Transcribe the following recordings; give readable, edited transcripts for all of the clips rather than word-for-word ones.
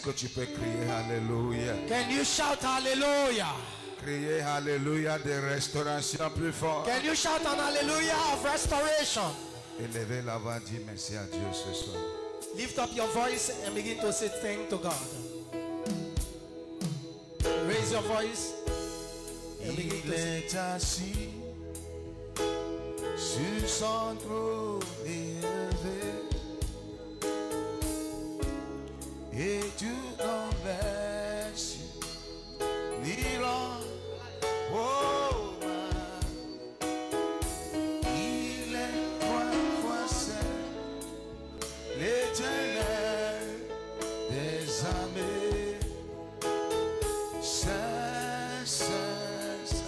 que tu peux crier Alléluia? Can you shout hallelujah? Crier Alléluia de restauration plus fort. Can you shout an hallelujah of restoration? Élevez la voix, dis merci à Dieu ce soir. Lift up your voice and begin to say thank to God. Raise your voice and begin to Il say. est assis sur son trône élevé et tout renverse l'Iran. Oh, il est trois fois saint, l'Éternel des armées. Saint, saint, saint.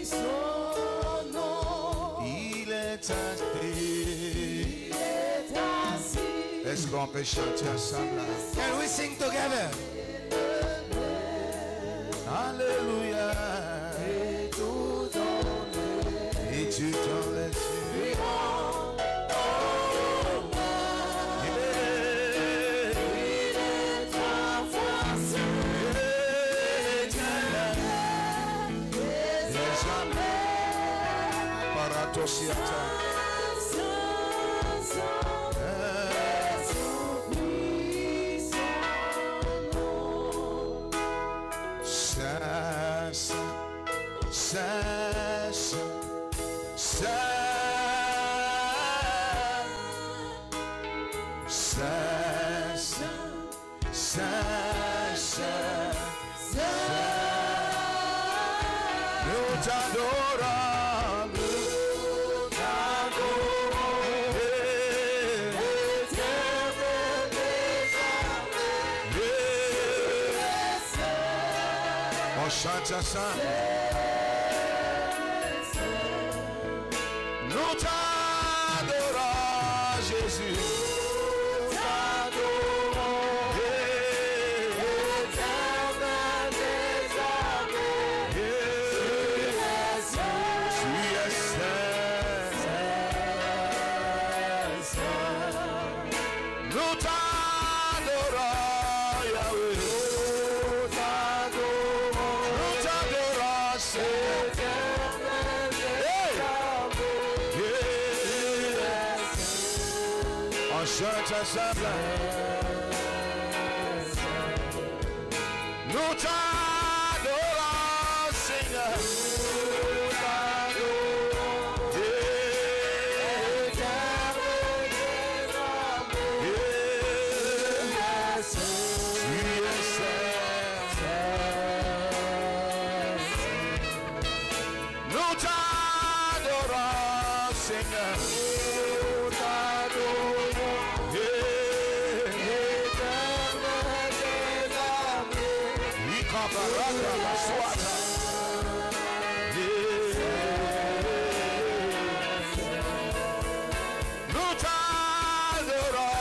Son nom, il est assis. Est-ce qu'on peut chanter ensemble? Can we sing together? Alléluia. Et tout dans les cieux. On chante ensemble. Nous t'adorons, Jésus. Nous t'adorons. Éternel des armées. Tu es saint. Nous t'adorons, Yahweh. On chante ensemble. Nous t'adorons, Seigneur. Nous t'adorons. Éternel des armées. Tu es saint. Nous t'adorons, Seigneur. Nous t'adorons. Nous t'adorons,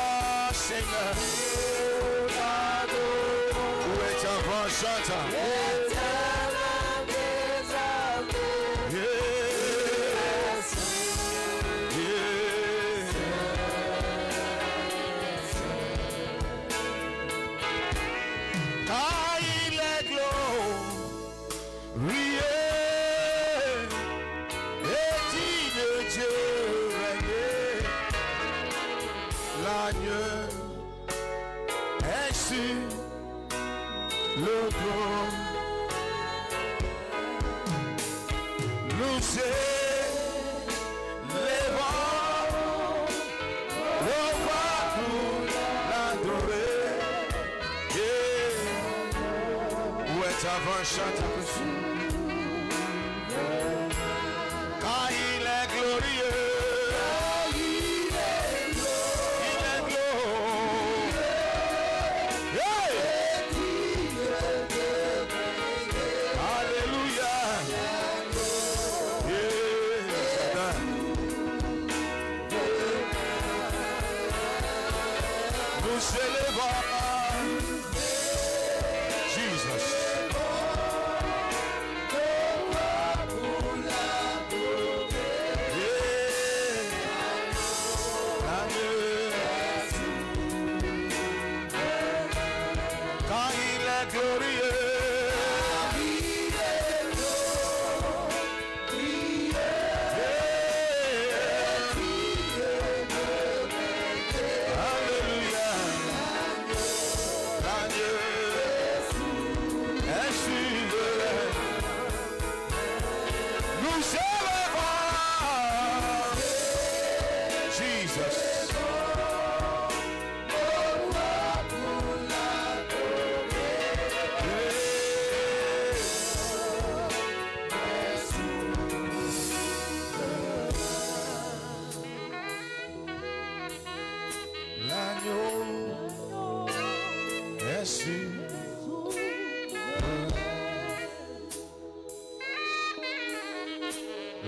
Seigneur. Où est ta voix chantant? L'agneau est sur le trône. Nous élevons le roi pour l'adorer. Où est ta voix chante un peu? Car il est glorieux. Jesus. glorieux.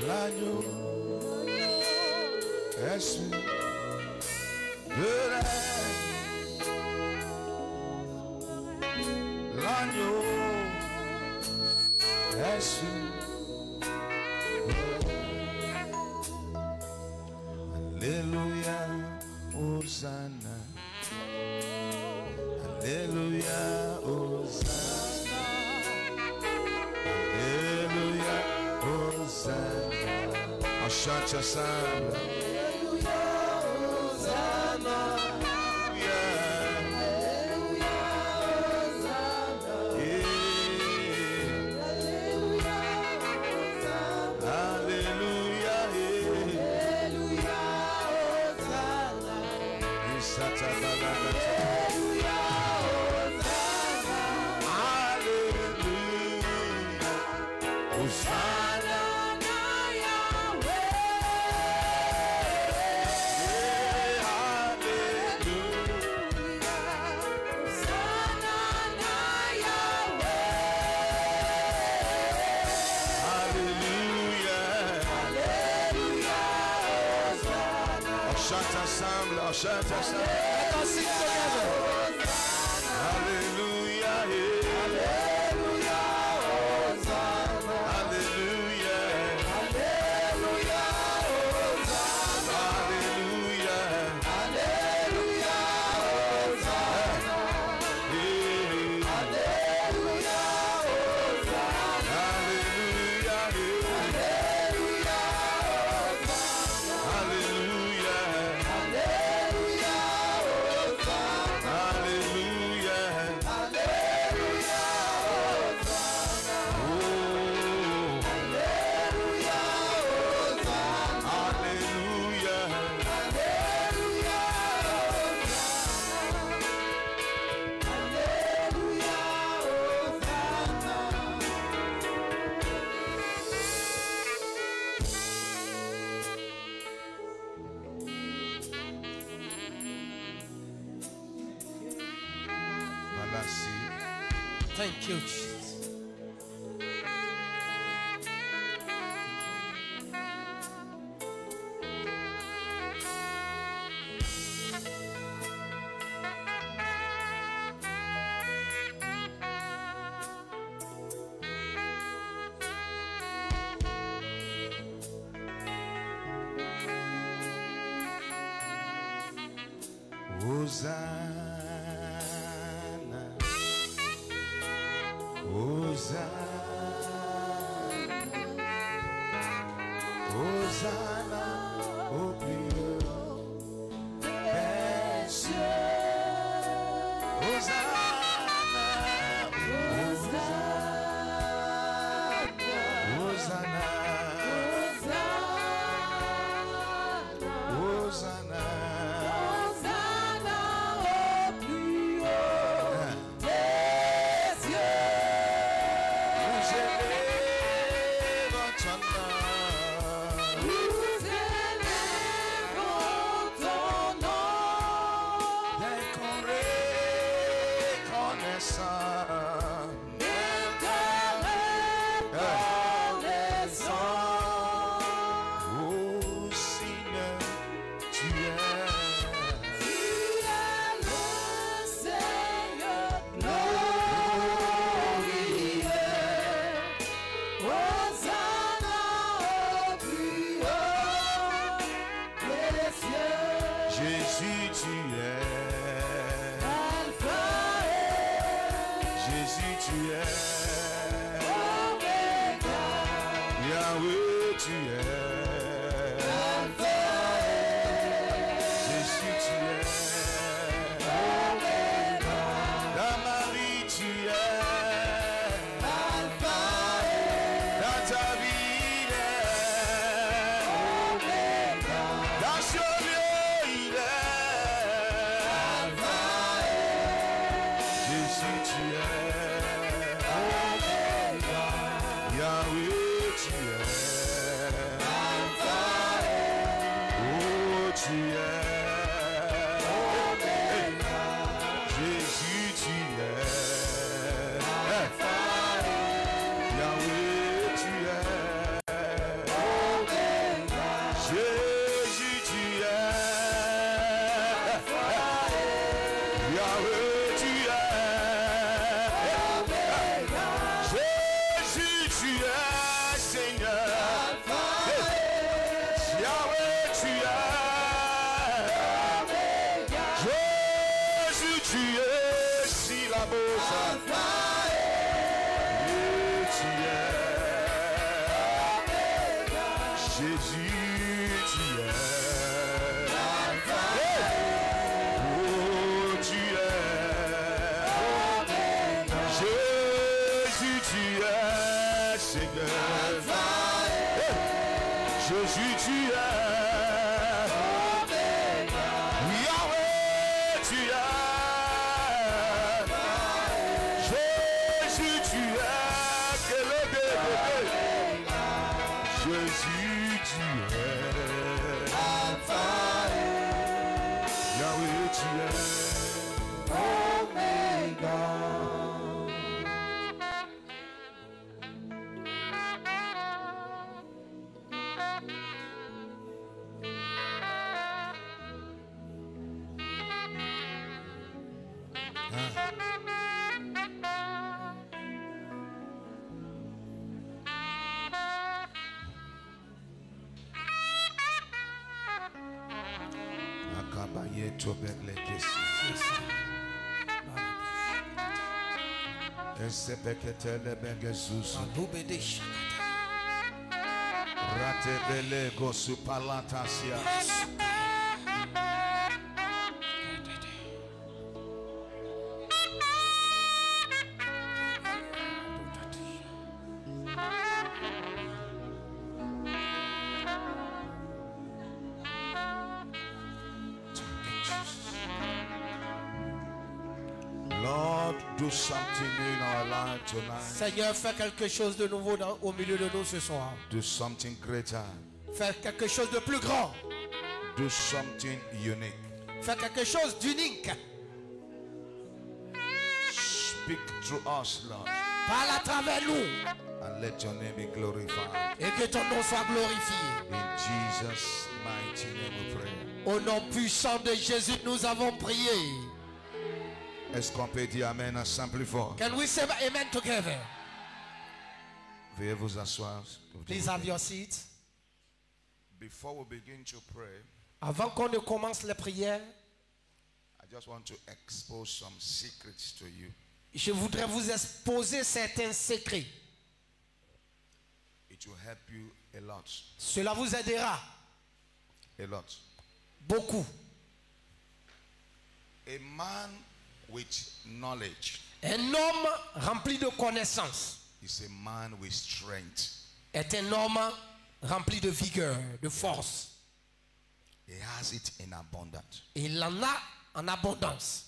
L'agneau est su de l'agneau est su. Alléluia, Hosanna. Alléluia, Hosanna. Alléluia, Hosanna. On chante ensemble. Alléluia, Hosanna. Alléluia, Hosanna. Alléluia, Hosanna. Alléluia, Hosanna. Alléluia, Hosanna. Hosanna. On chante ensemble. Let us sing together. Alléluia. Alléluia. Hosanna. Alléluia. Alléluia. Hosanna. Alléluia. Alléluia. Hosanna. Alléluia. Hosanna. Alléluia. Alléluia. Thank you, Jesus. Hosanna, Hosanna, Hosanna au plus haut des cieux. Hosanna, Hosanna, Hosanna, Hosanna. tu es. Yahweh, tu es. Jésus, tu es. Dans ma vie, tu es. Dans ta vie, il est. Dans ce lieu, il est. Jésus, tu es. Yahweh, tu es. Oh, tu es. Jésus, tu es. Yahweh, tu es. Jésus, tu es. Yahweh, tu es. Jésus, tu es, Seigneur. Yahweh, tu es. Jésus, tu es, si la bosa. Tu es. Jésus, tu es. Oh, tu es. Jésus, tu es, Seigneur. Jésus, tu es. Yahweh, tu es. Jésus, tu es. Jésus, tu es. Yahweh, tu es. Akabaye tobek lekesi. Esepeketele bengezuzu. Ratebele gosu palatasia. Lord, do something new in our life tonight. Seigneur, fais quelque chose de nouveau au milieu de nous ce soir. Do something greater. Fais quelque chose de plus grand. Do something unique. Fais quelque chose d'unique. Speak through us, Lord, Parle à travers nous. and let your name be glorified. Et que ton nom soit glorifié. In Jesus' mighty name we pray. Au nom puissant de Jésus, nous avons prié. Est-ce qu'on peut dire Amen ensemble plus fort? Can we say amen together? Veuillez vous asseoir. Please have your seat. Before we begin to pray, Avant qu'on ne commence les prières, I just want to expose some secrets to you. je voudrais vous exposer certains secrets. It will help you a lot. Cela vous aidera A lot. beaucoup. A man with knowledge Un homme rempli de connaissances is a man with strength. est un homme rempli de vigueur, de force. He has it in abundance. Il en a en abondance.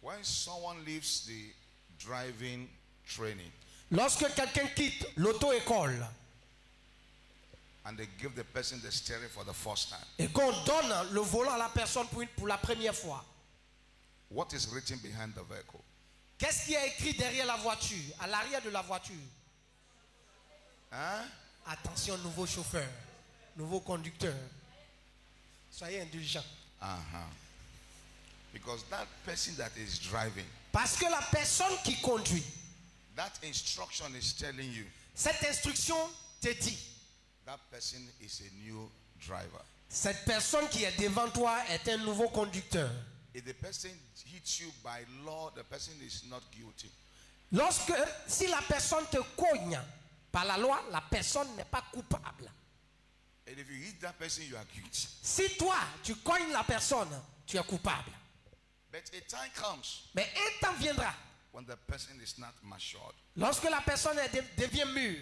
When someone leaves the driving training Lorsque quelqu'un quitte l'auto-école and they give the person the steering for the first time, et qu'on donne le volant à la personne pour la première fois, what is written behind the vehicle? qu'est-ce qui est écrit derrière la voiture, à l'arrière de la voiture? Huh? Attention, nouveau chauffeur, nouveau conducteur. Soyez indulgents. Because that person that is driving, Parce que la personne qui conduit, that instruction is telling you cette instruction te dit, that person is a new driver. cette personne qui est devant toi est un nouveau conducteur. If the person hits you by law, the person is not guilty. Si la personne te cogne par la loi, la personne n'est pas coupable. And if you hit that person, you are guilty. Si toi, tu cognes la personne, tu es coupable. But a time comes Mais un temps viendra, when the person is not matured. lorsque la personne devient mûre,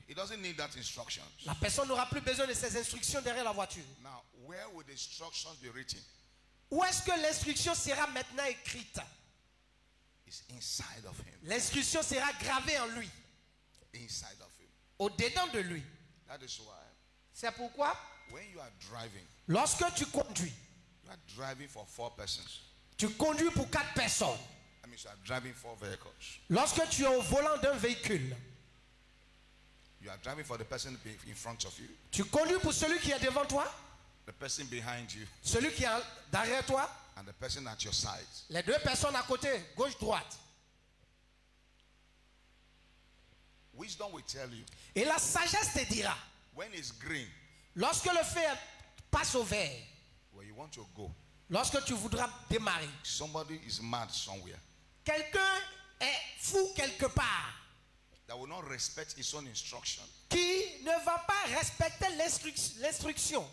He doesn't need that instructions. la personne n'aura plus besoin de ses instructions derrière la voiture. Now, where would the instructions be written? Où est-ce que l'instruction sera maintenant écrite? It's inside of him. L'instruction sera gravée en lui, Inside of him. au-dedans de lui. That is why C'est pourquoi, when you are driving, lorsque tu conduis, you are driving for 4 persons. tu conduis pour 4 personnes. That means you are driving 4 vehicles. Lorsque tu es au volant d'un véhicule, You are driving for the person in front of you, tu conduis pour celui qui est devant toi, the person behind you, celui qui est derrière toi, and the person at your side. les 2 personnes à côté, gauche, droite. Wisdom will tell you Et la sagesse te dira, when it's green, lorsque le feu passe au vert, where you want to go, lorsque tu voudras démarrer, somebody is mad somewhere quelqu'un est fou quelque part, that will not respect his own instruction. qui ne va pas respecter l'instruction.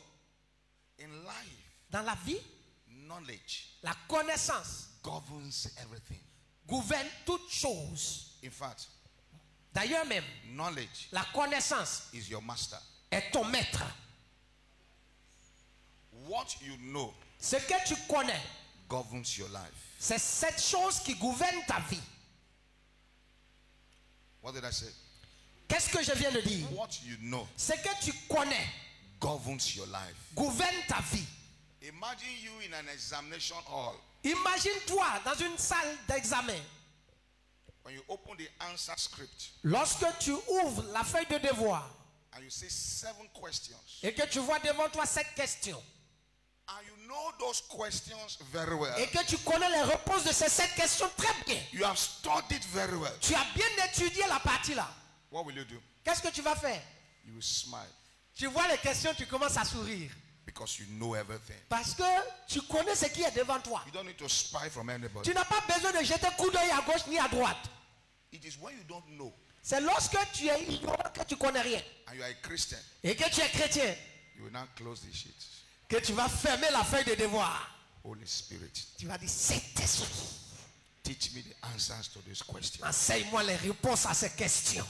In life, Dans la vie, knowledge la connaissance governs everything. gouverne toutes choses. In fact, D'ailleurs même, knowledge la connaissance is your master. est ton maître. What you know Ce que tu connais, governs your life. c'est cette chose qui gouverne ta vie. What did I say? Qu'est-ce que je viens de dire? What you know Ce que tu connais governs your life. gouverne ta vie. Imagine you in an examination hall. Imagine-toi dans une salle d'examen. When you open the answer script Lorsque tu ouvres la feuille de devoir and you see 7 questions, et que tu vois devant toi 7 questions and you know those questions very well, et que tu connais les réponses de ces 7 questions très bien, you have studied very well, tu as bien étudié la partie là, what will you do? qu'est-ce que tu vas faire? You will smile Tu vois les questions, tu commences à sourire because you know everything. parce que tu connais ce qui est devant toi. You don't need to spy from anybody. Tu n'as pas besoin de jeter coup d'œil à gauche ni à droite. It is when you don't know C'est lorsque tu es ignorant que tu connais rien and you are a Christian, et que tu es chrétien you will now close the sheet. que tu vas fermer la feuille de devoir. Holy Spirit, Tu vas dire, Saint-Esprit, teach me the answers to these questions. enseigne-moi les réponses à ces questions.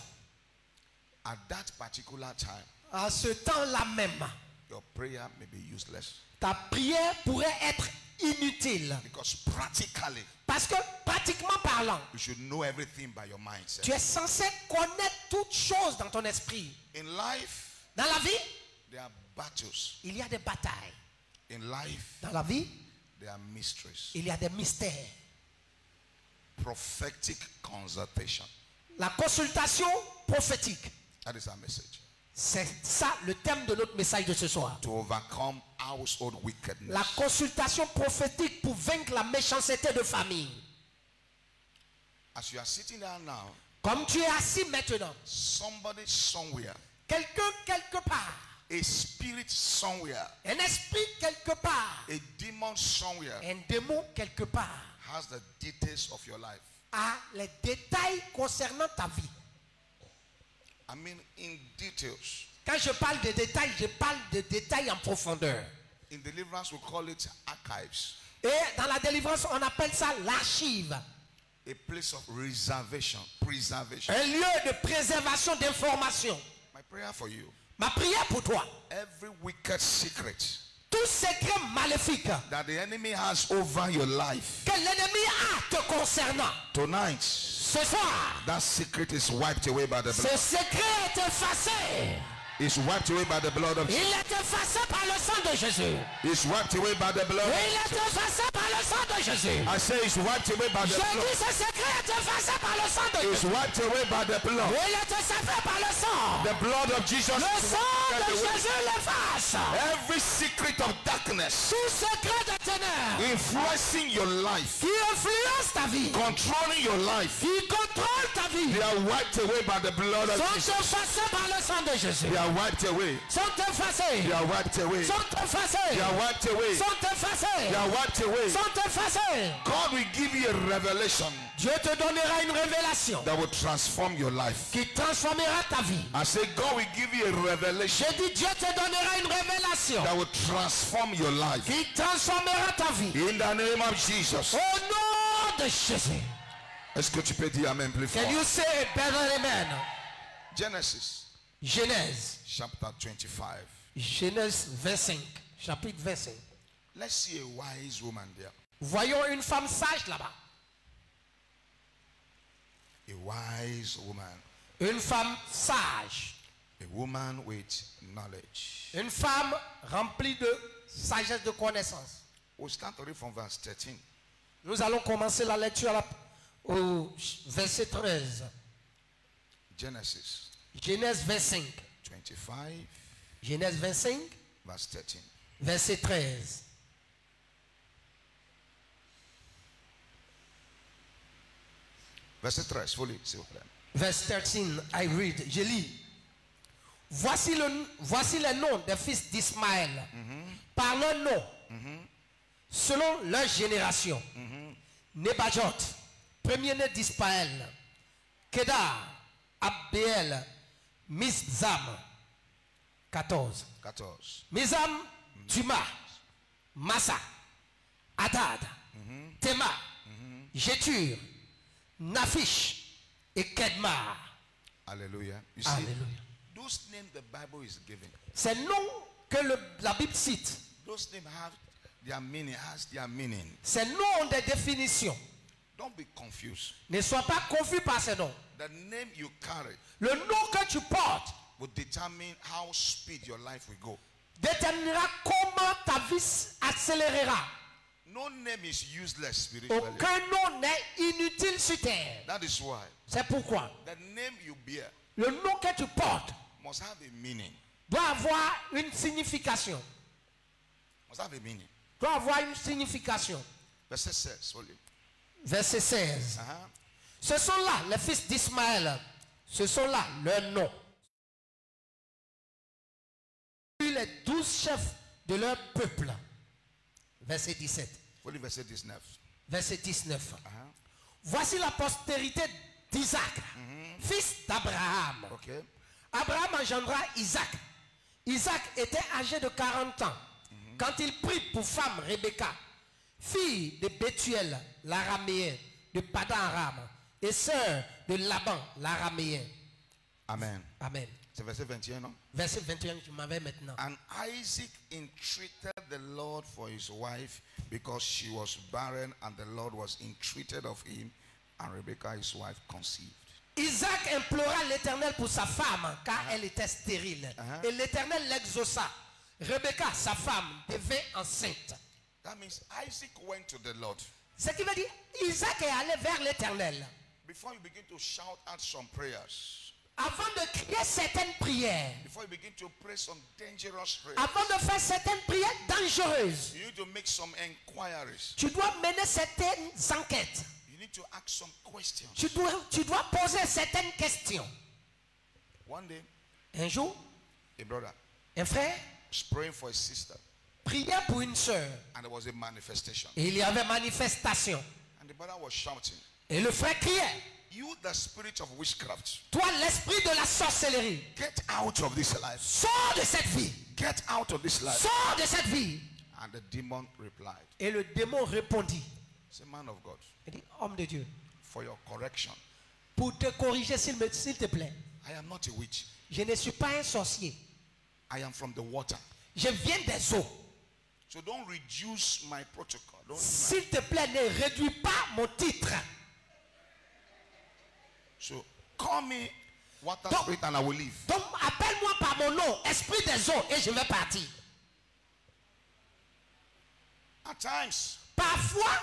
At that particular time, À ce temps-là même, your prayer may be useless ta prière pourrait être inutile. because practically Parce que pratiquement parlant, you should know everything by your mindset. tu es censé connaître toutes choses dans ton esprit. In life, Dans la vie, there are battles. il y a des batailles. In life, Dans la vie, there are mysteries. il y a des mystères. Prophetic consultation. La consultation prophétique, That is our message. c'est ça le thème de notre message de ce soir. To overcome household La wickedness. consultation prophétique pour vaincre la méchanceté de famille. As you are sitting there now, Comme tu es assis maintenant, somebody somewhere, quelqu'un quelque part, a spirit somewhere, un esprit quelque part, a demon somewhere un démon quelque part, has the details of your life. a les détails concernant ta vie. I mean, in details. Quand je parle de détails, je parle de détails en profondeur. In deliverance, we call it archives, Et dans la délivrance, on appelle ça l'archive. a place of reservation, preservation. Un lieu de préservation d'informations. My prayer for you, Ma prière pour toi, every wicked secret tout secret maléfique that the enemy has over your life, que l'ennemi a te concernant, tonight, ce soir, that secret is wiped away by the ce blood. secret est effacé. It's wiped away by the blood of Il Jesus. est effacé par le sang de Jésus. It's wiped away by the blood. Il est effacé par le sang de Jésus. I say it's wiped away by Je the dis blood. ce secret est effacé par le sang de It's Jésus. wiped away by the blood. Il est effacé par le sang. The blood of Jesus. Le sang de Every Jésus l'efface. secret of darkness Tout secret de ténèbres influencing your life, qui influence ta vie, controlling your life, qui contrôle ta vie They are wiped away by the blood of sont Jesus. effacés par le sang de Jésus. They are wiped away. Sont effacés. They are wiped away. Sont effacés. They are wiped away. Sont effacés. They are wiped away. Sont effacés. God will give you a revelation Dieu te donnera une révélation that will transform your life. qui transformera ta vie. I say God will give you a revelation J'ai dit Dieu te donnera une révélation that will transform your life. qui transformera ta vie. In the name of Jesus. Au nom de Jésus. Est-ce que tu peux dire amen plus Can fort? you say a better amen? Genesis Genèse. chapter 25. Genèse 25. Chapitre 25. Let's see a wise woman there. Voyons une femme sage là-bas. A wise woman. Une femme sage. A woman with knowledge. Une femme remplie de sagesse, de connaissance. We'll start to read from verse 13. Nous allons commencer la lecture au verset 13. Genesis Genèse 25. 25, Genèse 25, verse 13. verset 13. Verset 13, fully, s'il vous plaît. Verse 13, I read. Je lis. Voici les noms des fils d'Ismaël. Par leur nom, selon leur génération. Nebajot, premier-né d'Ismaël. Kedar, Abdeel, Mizam. 14. 14. Mizam, Tuma, Massa, Adad, Tema, Jetur, Nafish et Kedmar. Hallelujah. You see, Alléluia. those names the Bible is giving, Ces noms que la Bible cite, those names have their meaning, has their meaning. ces noms ont des définitions. Don't be confused. Ne sois pas confus par ces noms. The name you carry Le nom que tu portes will determine how speed your life will go. déterminera comment ta vie accélérera. No name is useless spiritually. Aucun nom n'est inutile sur terre. That is why C'est pourquoi the name you bear le nom que tu portes must have a meaning. doit avoir une signification. Must have a meaning. Doit avoir une signification. Verse 16, fully. Verset 16. Uh-huh. Ce sont là les fils d'Ismaël. Ce sont là leurs noms. Puis les 12 chefs de leur peuple. Verset 17. Fully verse 19. Verset 19. Uh-huh. Voici la postérité d'Isaac, fils d'Abraham. Okay. Abraham engendra Isaac. Isaac était âgé de 40 ans quand il prit pour femme Rebecca, fille de Bethuel, l'araméen, de Padan Aram, et sœur de Laban, l'araméen. Amen. Amen. C'est verset 21, non? Verset 21, je m'en vais maintenant. And Isaac entreated the Lord for his wife because she was barren, and the Lord was entreated of him, and Rebekah his wife conceived. Isaac implora l'Éternel pour sa femme, car elle était stérile. Et l'Éternel l'exauça. Rebecca, sa femme, devint enceinte. That means Isaac went to the Lord. Ce qui veut dire, Isaac est allé vers l'Éternel. Before you begin to shout out some prayers, Avant de crier certaines prières, before you begin to pray some dangerous prayers, avant de faire certaines prières dangereuses, you need to make some inquiries. tu dois mener certaines enquêtes. You need to ask some questions. Tu dois poser certaines questions. One day, Un jour, a brother un frère was praying for his sister, priait pour une sœur. and there was a manifestation. Et il y avait manifestation. And the brother was shouting, Et le frère criait, "You, the spirit of witchcraft, toi l'esprit de la sorcellerie, get out of this life. sors de cette vie. Get out of this life." Sors de cette vie. And the demon replied, Et le démon répondit. "Say, man of God, Il dit, homme de Dieu, for your correction, pour te corriger s'il te plaît, I am not a witch. je ne suis pas un sorcier. I am from the water. Je viens des eaux. So don't reduce my protocol. Don't, S'il te plaît, ne réduis pas mon titre. so call me water Don't- spirit and I will leave." Donc, appelle-moi par mon nom, esprit des eaux, et je vais partir. At times, Parfois,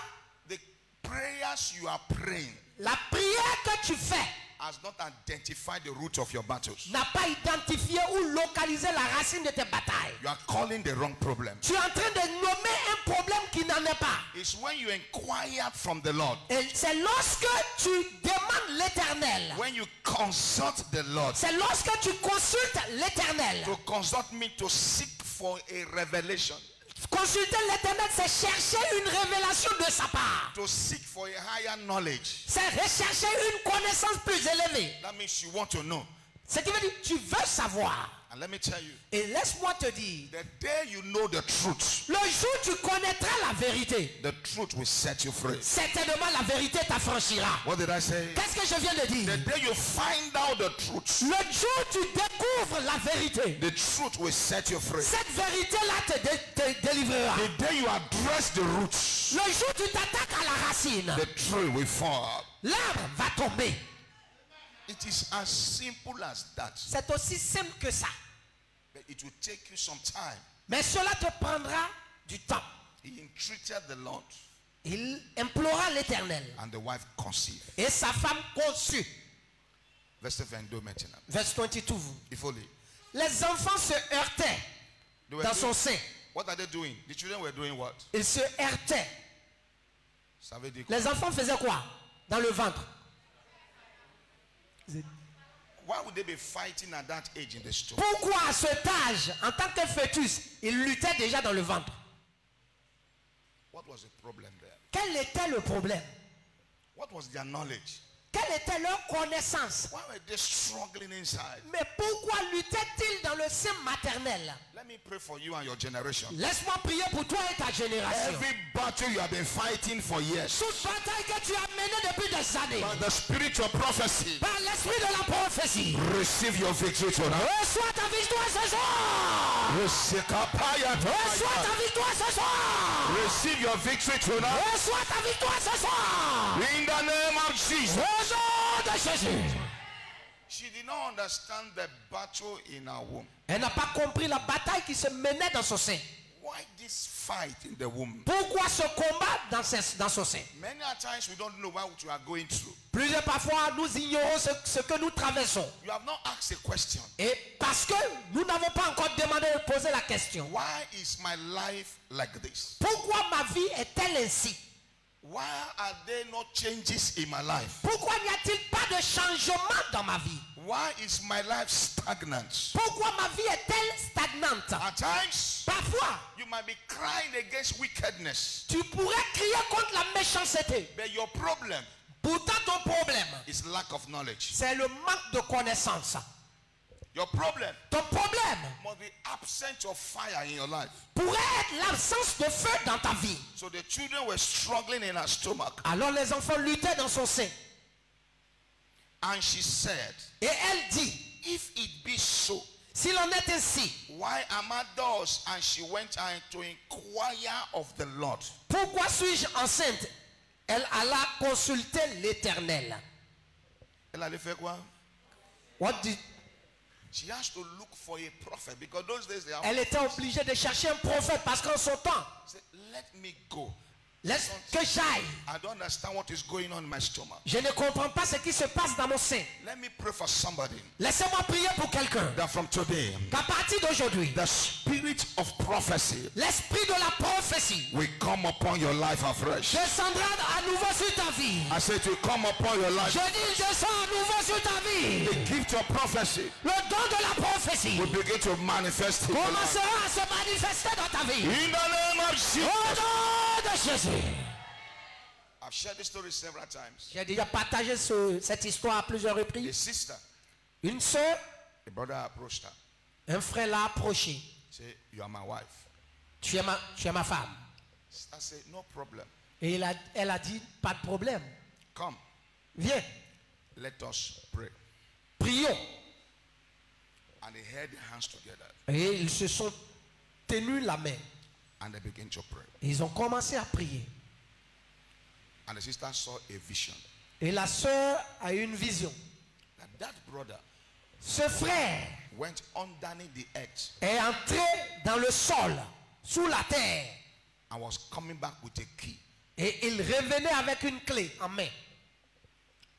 the prayers you are praying la prière que tu fais has not identified the root of your battles. n'a pas identifié ou localisé la racine de tes batailles. You are calling the wrong problem. Tu es en train de nommer un problème qui n'en est pas. It's when you inquire from the Lord. Et c'est lorsque tu demandes l'Éternel. When you consult the Lord. C'est lorsque tu consultes l'Éternel. To consult me to seek for a revelation. Consulter l'Éternel, c'est chercher une révélation de sa part. To seek for a higher knowledge. C'est rechercher une connaissance plus élevée. That means you want to know. Ce qui veut dire, tu veux savoir. And let me tell you. Et laisse-moi te dire. The day you know the truth. Le jour où tu connaîtras la vérité. The truth will set you free. Certainement la vérité t'affranchira. What did I say? Qu'est-ce que je viens de dire? The day you find out the truth. Le jour où tu découvres la vérité. The truth will set you free. Cette vérité-là te délivrera. The day you address the roots. Le jour où tu t'attaques à la racine. The tree will fall. L'arbre va tomber. It is as simple as that. C'est aussi simple que ça. But it will take you some time. Mais cela te prendra du temps. He entreated the Lord. Il implora l'Éternel. And the wife conceived. Et sa femme conçut. Verse 22 maintenant. Verse 22. If only. Les enfants se heurtaient dans son sein. What are they doing? The children were doing what? Ils se heurtaient. Ça veut dire quoi? Les enfants faisaient quoi? Dans le ventre. Why would they be fighting at that age in the store? Pourquoi à cet âge, en tant que fœtus, ils luttaient déjà dans le ventre? What was the problem there? Quel était le problème? What was their knowledge? Quelle était leur connaissance? Why were they struggling inside? Mais pourquoi luttaient-ils dans le sein maternel? Let me pray for you and your generation. Laisse-moi prier pour toi et ta génération. Every battle you have been fighting for years. Toute bataille que tu as menée depuis des années. By the spirit of prophecy. Par l'esprit de la prophétie. Receive your victory tonight. Reçois ta victoire ce soir. Reçois ta victoire ce soir. Receive your victory tonight. Reçois ta victoire ce soir. In the name of Jesus. Au nom de Jésus. She did not understand the battle in her womb. Elle n'a pas compris la bataille qui se menait dans son sein. Why this fight in the womb? Pourquoi ce combat dans son sein? Many a times we don't know what you are going through. Plusieurs parfois nous ignorons ce que nous traversons. You have not asked a question. Et parce que nous n'avons pas encore demandé de poser la question. Why is my life like this? Pourquoi ma vie est-elle ainsi? Why are there no changes in my life? Pourquoi n'y a-t-il pas de changement dans ma vie? Why is my life stagnant? Pourquoi ma vie est-elle stagnante? At times, Parfois, you might be crying against wickedness. tu pourrais crier contre la méchanceté. But your problem Pourtant, ton problème, is lack of knowledge. c'est le manque de connaissance. Your problem Ton problème must be absence of fire in your life. pourrait être l'absence de feu dans ta vie. So the children were struggling in her stomach. Alors les enfants luttaient dans son sein. And she said, Et elle dit, if it be so, s'il en est ainsi, why am I thus? And she went out to inquire of the Lord. pourquoi suis-je enceinte? Elle alla consulter l'Éternel. Elle allait faire quoi? What did- She has to look for a prophet because those days they are. Elle était obligée de chercher un prophète parce qu'en son temps, Say, let me go. laisse que j'aille. I don't understand what is going on in my stomach. Je ne comprends pas ce qui se passe dans mon sein. Let me pray for somebody Laissez-moi prier pour quelqu'un. that from today, Qu'à partir d'aujourd'hui, the spirit of prophecy l'esprit de la prophétie will come upon your life afresh. descendra à nouveau sur ta vie. I said to come upon your life. Je dis, il descend à nouveau sur ta vie. The gift of prophecy Le don de la prophétie will begin to manifest in your life. commencera à se manifester dans ta vie. In the name of Au Jesus. nom de Jésus. I've shared this story several times. J'ai déjà partagé cette histoire à plusieurs A reprises. sister, Une soeur, a brother approached her. un frère l'a approché. Say, you are my wife. Tu es ma femme. I said, no problem. Et elle a dit, pas de problème. Come, Viens, let us pray. prions. And they held their hands together Et ils se sont tenus la main. and they began to pray. Et ils ont commencé à prier. And the sister saw a vision Et la sœur a eu une vision. that brother Ce frère went underneath the earth est entré dans le sol, sous la terre. and was coming back with a key. Et il revenait avec une clé en main.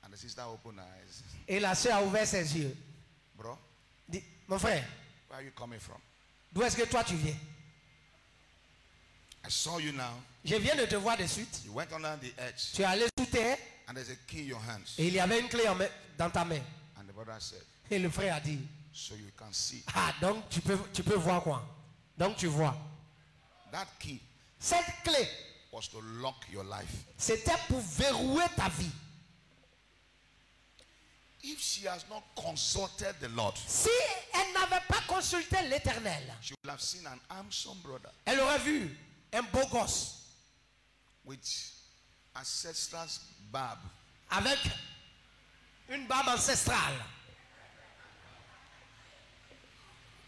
And the sister opened her eyes. Et la sœur a ouvert ses yeux. Bro, Dit, mon frère, where are you coming from? d'où est-ce que toi tu viens? I saw you now. Je viens de te voir de suite. You went under the edge. Tu es allé sous terre And there's a key in your hands. et il y avait une clé dans ta main. And the brother said, Et le frère a dit, so you can see. ah, donc tu peux voir quoi? Donc tu vois. That key Cette clé, was to lock your life. c'était pour verrouiller ta vie. If she has not consulted the Lord, Si elle n'avait pas consulté l'Éternel, she would have seen an handsome brother elle aurait vu un beau gosse with ancestral barb, avec une barbe ancestrale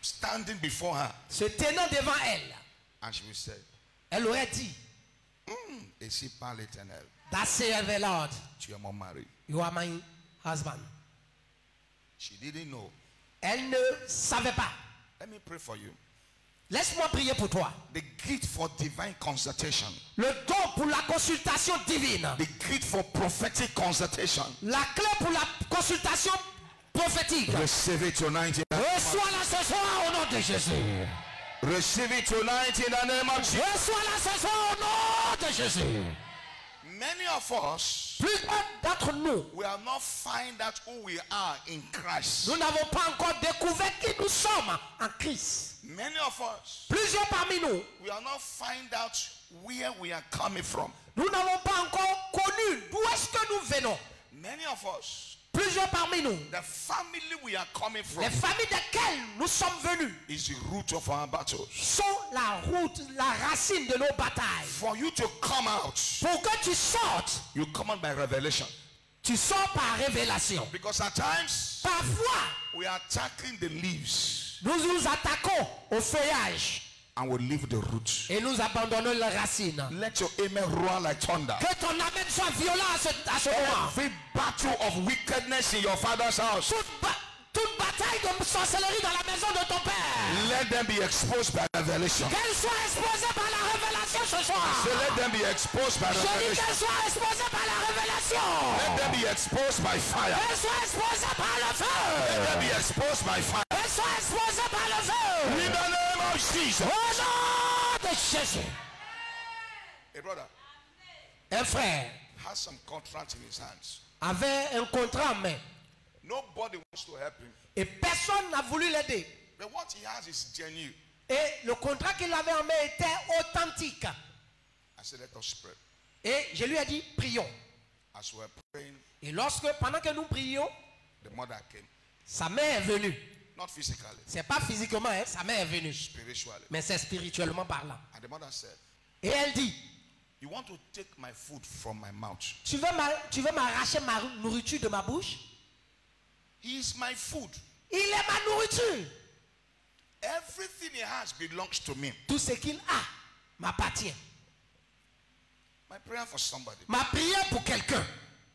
standing before her, se tenant devant elle. and she would say, Elle aurait dit, et si par l'Éternel, "Thus saith the Lord, tu es mon mari. you are my husband." She didn't know. Elle ne savait pas. Let me pray for you. Laisse-moi prier pour toi. The gift for divine consultation, Le don pour la consultation divine. the gift for prophetic consultation, La clé pour la consultation prophétique. receive it tonight. Reçois-la ce soir au nom de Jésus. Receive it tonight in the name of Jesus. Reçois-la ce soir au nom de Jésus. Many of us, Plusieurs d'entre nous, we have not find out who we are in Christ. nous n'avons pas encore découvert qui nous sommes en Christ. Many of us, Plusieurs parmi nous, we have not find out where we are coming from. nous n'avons pas encore connu d'où est-ce que nous venons. Many of us, Plusieurs parmi nous, the family we are coming from les familles desquelles nous sommes venus, is the root of our battles. sont la route, la racine de nos batailles. For you to come out, Pour que tu sortes, you come out by revelation. tu sors par révélation. Because at times, Parfois, we are attacking the leaves nous nous attaquons au feuillage and we leave the roots. et nous abandonnons les racines. Let your amen roar like thunder. Que ton amen soit violent à ce moment. Every battle of wickedness in your father's house, Toute bataille de sorcellerie dans la maison de ton père, let them be exposed by revelation. qu'elle soit exposée par la révélation ce soir. So let them be exposed by Je dis revelation. qu'elle soit exposée par la révélation. Let them be exposed by fire. Qu'elle soit exposée par le Let feu. them be exposed by fire. Qu'elle soit exposée par le feu. In the name of Jesus. Au nom de Jésus. A brother Un frère has some contract in his hands. avait un contrat en main Nobody wants to help him. et personne n'a voulu l'aider. But what he has is genuine. Et le contrat qu'il avait en main était authentique. I said, let us pray. Et je lui ai dit, prions. As we were praying, Et pendant que nous prions, the mother came. sa mère est venue. Not physically, C'est pas physiquement, hein, sa mère est venue. spiritually. Mais c'est spirituellement parlant. And the mother said, Et elle dit, you want to take my food from my mouth. tu veux m'arracher ma nourriture de ma bouche? He is my food. Il est ma nourriture. Everything he has belongs to me. Tout ce qu'il a m'appartient. My prayer for somebody. Ma prière pour quelqu'un.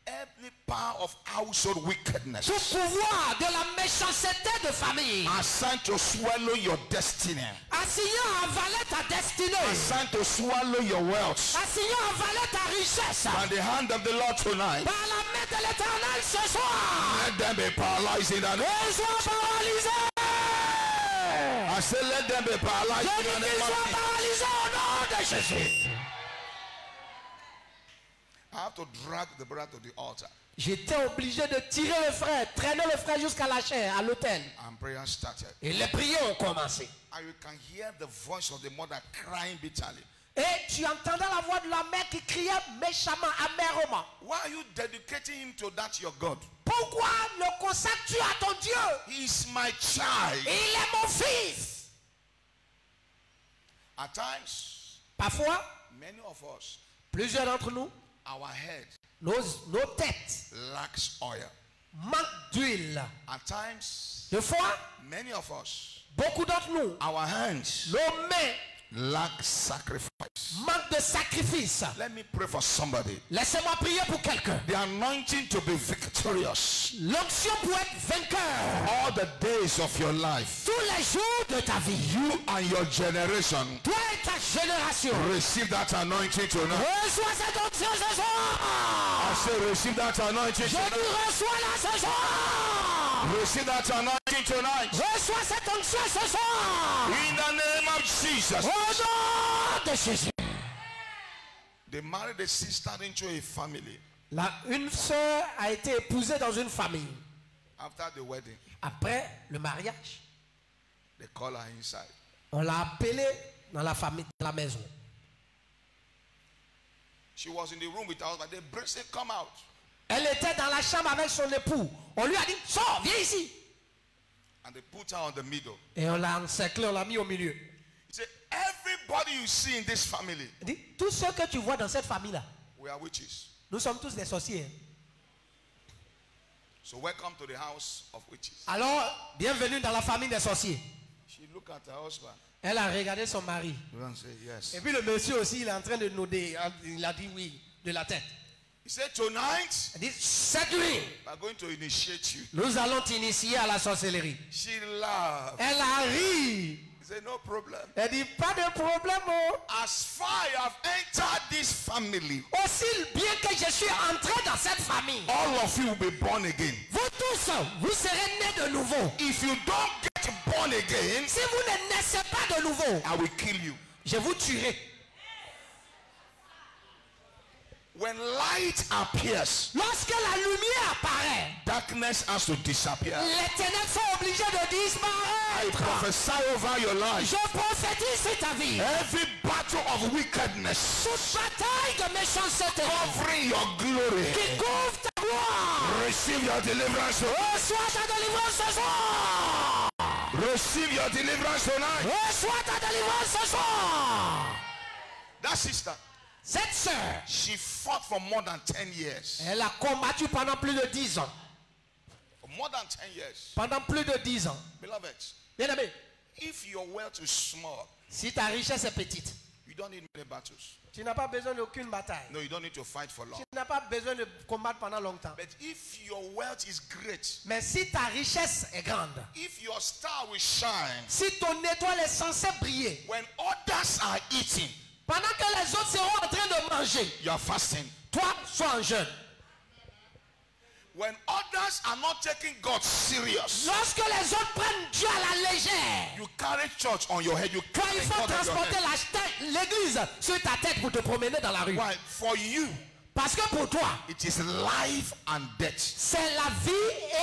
Every power of household wickedness Tout pouvoir de la méchanceté de famille. assigned to swallow your destiny, Assignant à avaler ta destinée. assigned to swallow your wealth, Assignant à avaler ta richesse. by the hand of the Lord tonight, Par la main de l'Éternel ce soir. let them be paralyzed in the name. Qu'ils soient paralysés. I say, let them be paralyzed Je in the dis qu'ils name soient of Jesus. paralysés au nom de Jésus. I have to drag the brother to the altar. J'étais obligé de tirer le frère, traîner le frère jusqu'à la chair, à l'autel. And prayer started. Et les prières ont commencé. And you can hear the voice of the mother crying bitterly. Et tu entendais la voix de la mère qui criait méchamment, amèrement. Why are you dedicating him to that your God? Pourquoi le consacres-tu à ton Dieu? He is my child. Il est mon fils. At times, Parfois, many of us, plusieurs d'entre nous, our head nos têtes lacks oil. manquent d'huile. At times, Des fois, many of us, beaucoup d'entre nous, our hands nos mains lack sacrifice. manquent de sacrifice. Let me pray for somebody. Laissez-moi prier pour quelqu'un. The anointing to be victorious L'onction pour être vainqueur. all the days of your life. Tous les jours de ta vie. You and your generation Toi et ta génération. receive that anointing tonight. Reçois cette onction ce soir. I say receive that anointing Je tonight. dis reçois-la ce soir. Receive that anointing tonight. Reçois cette onction ce soir. In the name of Jesus. Au nom de Jésus. They married a sister into a family. Une sœur a été épousée dans une famille. After the wedding, Après le mariage, they call her inside. on l'a appelée dans la famille, dans la maison. She was in the room with her husband. They bring, say, come out. Elle était dans la chambre avec son époux. On lui a dit, sors, viens ici. And they put her on the middle. Et on l'a encerclé, on l'a mis au milieu. He said, everybody you see in this family, Il dit, tous ceux que tu vois dans cette famille-là, we are witches. nous sommes tous des sorciers. So welcome to the house of witches. Alors, bienvenue dans la famille des sorciers. She looked at her husband. Elle a regardé son mari. You don't say yes. Et puis le monsieur aussi, il est en train de noder. Il a dit oui, de la tête. He said, tonight, Il dit, cette nuit, we are going to initiate you. nous allons t'initier à la sorcellerie. She laughed. Elle a ri. He said, no problem. Elle dit, pas de problème. Oh. As far as I have entered this family, Aussi bien que je suis entré dans cette famille, all of you will be born again. vous tous, vous serez nés de nouveau. If you don't get born again, Si vous ne naissez pas de nouveau, I will kill you. je vous tuerai. When light appears, Lorsque la lumière apparaît, darkness has to disappear. les ténèbres sont obligées de I disparaître. prophesy over your life. Je prophétise sur ta vie. Every battle of wickedness Toute bataille de méchanceté covering your glory, qui couvre ta gloire. receive your deliverance. Reçois ta délivrance ce soir. Receive your deliverance tonight. Reçois ta délivrance ce soir. That sister, Cette sœur, she fought for more than 10 years. elle a combattu pendant plus de 10 ans. For more than 10 years. Pendant plus de 10 ans. Beloved, Bien aimé, if your wealth is small, si ta richesse est petite, you don't need many battles. tu n'as pas besoin d'aucune bataille. No, you don't need to fight for long. Tu n'as pas besoin de combattre pendant longtemps. But if your wealth is great, Mais si ta richesse est grande, if your star will shine, si ton étoile est censée briller, when others are eating, pendant que les autres seront en train de manger, you are fasting. toi, sois en jeûne. When others are not taking God serious, Lorsque les autres prennent Dieu à la légère, you carry church on your head. You quand carry il faut God on your transporter head. l'église sur ta tête pour te promener dans la rue. Why? For you, Parce que pour toi, it is life and death. c'est la vie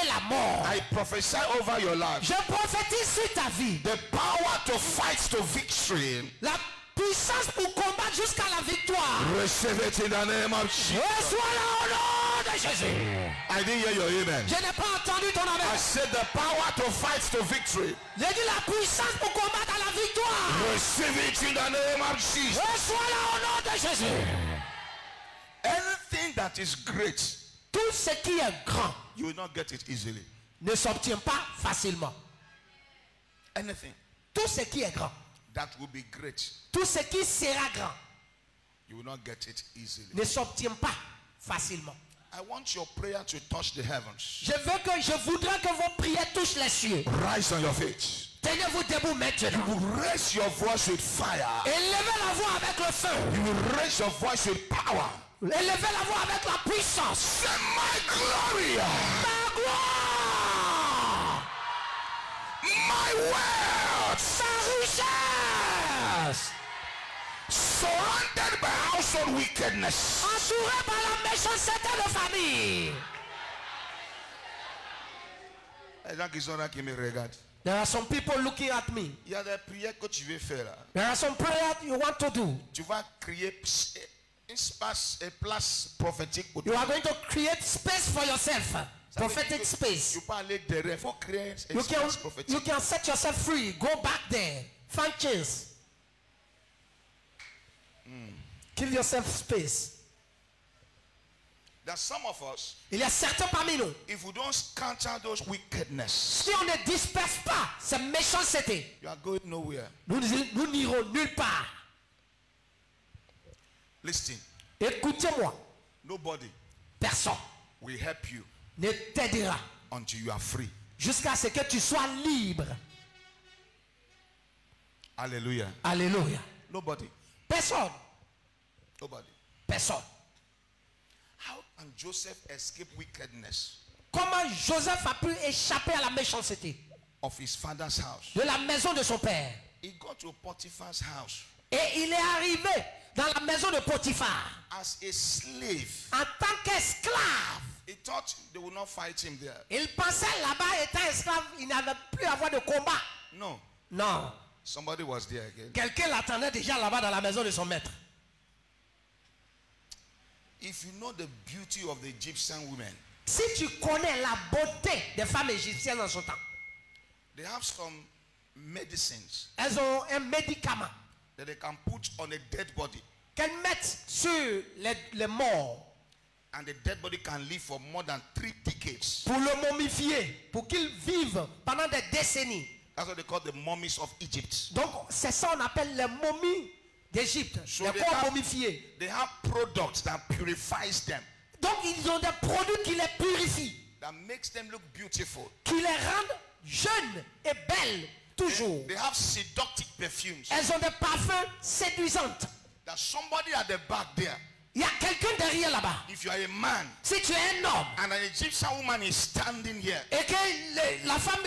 et la mort. I prophesy over your life. Je prophétise sur ta vie The power to fight to victory. la puissance pour combattre jusqu'à la victoire. Receive it in the name of Jesus. Reçois-la au nom de Jésus. I didn't hear your amen. Je n'ai pas entendu ton I amen. said the power to fight to victory. J'ai dit la puissance pour combattre à la victoire. Receive it in the name of Jesus. Reçois-la au nom de Jésus. Anything that is great, Tout ce qui est grand you will not get it easily. ne s'obtient pas facilement. Anything Tout ce qui est grand, that will be great, tout ce qui sera grand you will not get it easily. ne s'obtient pas facilement. I want your prayer to touch the heavens. Je voudrais que vos prières touchent les cieux. Rise on your feet. Tenez-vous debout maintenant. You will raise your voice with fire. Élevez la voix avec le feu. You will raise your voice with power. Élevez la voix avec la puissance. Say my glory, Ma gloire, my wealth, sa richesse, surrounded by household wickedness. entourée par la méchanceté de famille. Les gens qui sont là qui me regardent. There are some people looking at me. Il y a des prières que tu veux faire là. There are some prayers you want to do. Tu vas créer un espace, une place prophétique pour You toi. are going to create space for yourself. Prophetic space. Tu peux aller derrière. Il faut créer un You espace prophétique. you can set yourself free. Go back there. Find chance. Give yourself space. That some of us, Il y a certains parmi nous, if we don't counter those wickedness, si on ne disperse pas ces méchancetés, you are going nowhere. nous n'irons nulle part. Listen, Écoutez-moi, nobody personne will help you ne t'aidera until you are free. jusqu'à ce que tu sois libre. Hallelujah. Alléluia. Nobody. Personne. Nobody. Personne. How can Joseph escape wickedness Comment Joseph a pu échapper à la méchanceté of his father's house? de la maison de son père? He got to Potiphar's house. Et il est arrivé dans la maison de Potiphar as a slave. en tant qu'esclave. He thought they would not fight him there. Il pensait là-bas, étant esclave, il n'avait plus à avoir de combat. No. Non. Somebody was there again. Quelqu'un l'attendait déjà là-bas dans la maison de son maître. If you know the beauty of the Egyptian women, Si tu connais la beauté des femmes égyptiennes en son temps, they have some medicines elles ont un médicament that they can put on a dead body, qu'elles mettent sur les morts and the dead body can live for more than 3 decades. pour le momifier, pour qu'il vive pendant des décennies. That's what they call the mummies of Egypt. Donc c'est ça qu'on appelle les momies d'Égypte, So les corps momifiés. they have products that purifies them, Donc ils ont des produits qui les purifient, that makes them look beautiful. qui les rendent jeunes et belles toujours. They have seductive perfumes. Elles ont des parfums séduisantes. That somebody at the back there, Il y a quelqu'un derrière là-bas. if you are a man Si tu es un homme and an Egyptian woman is standing here, et que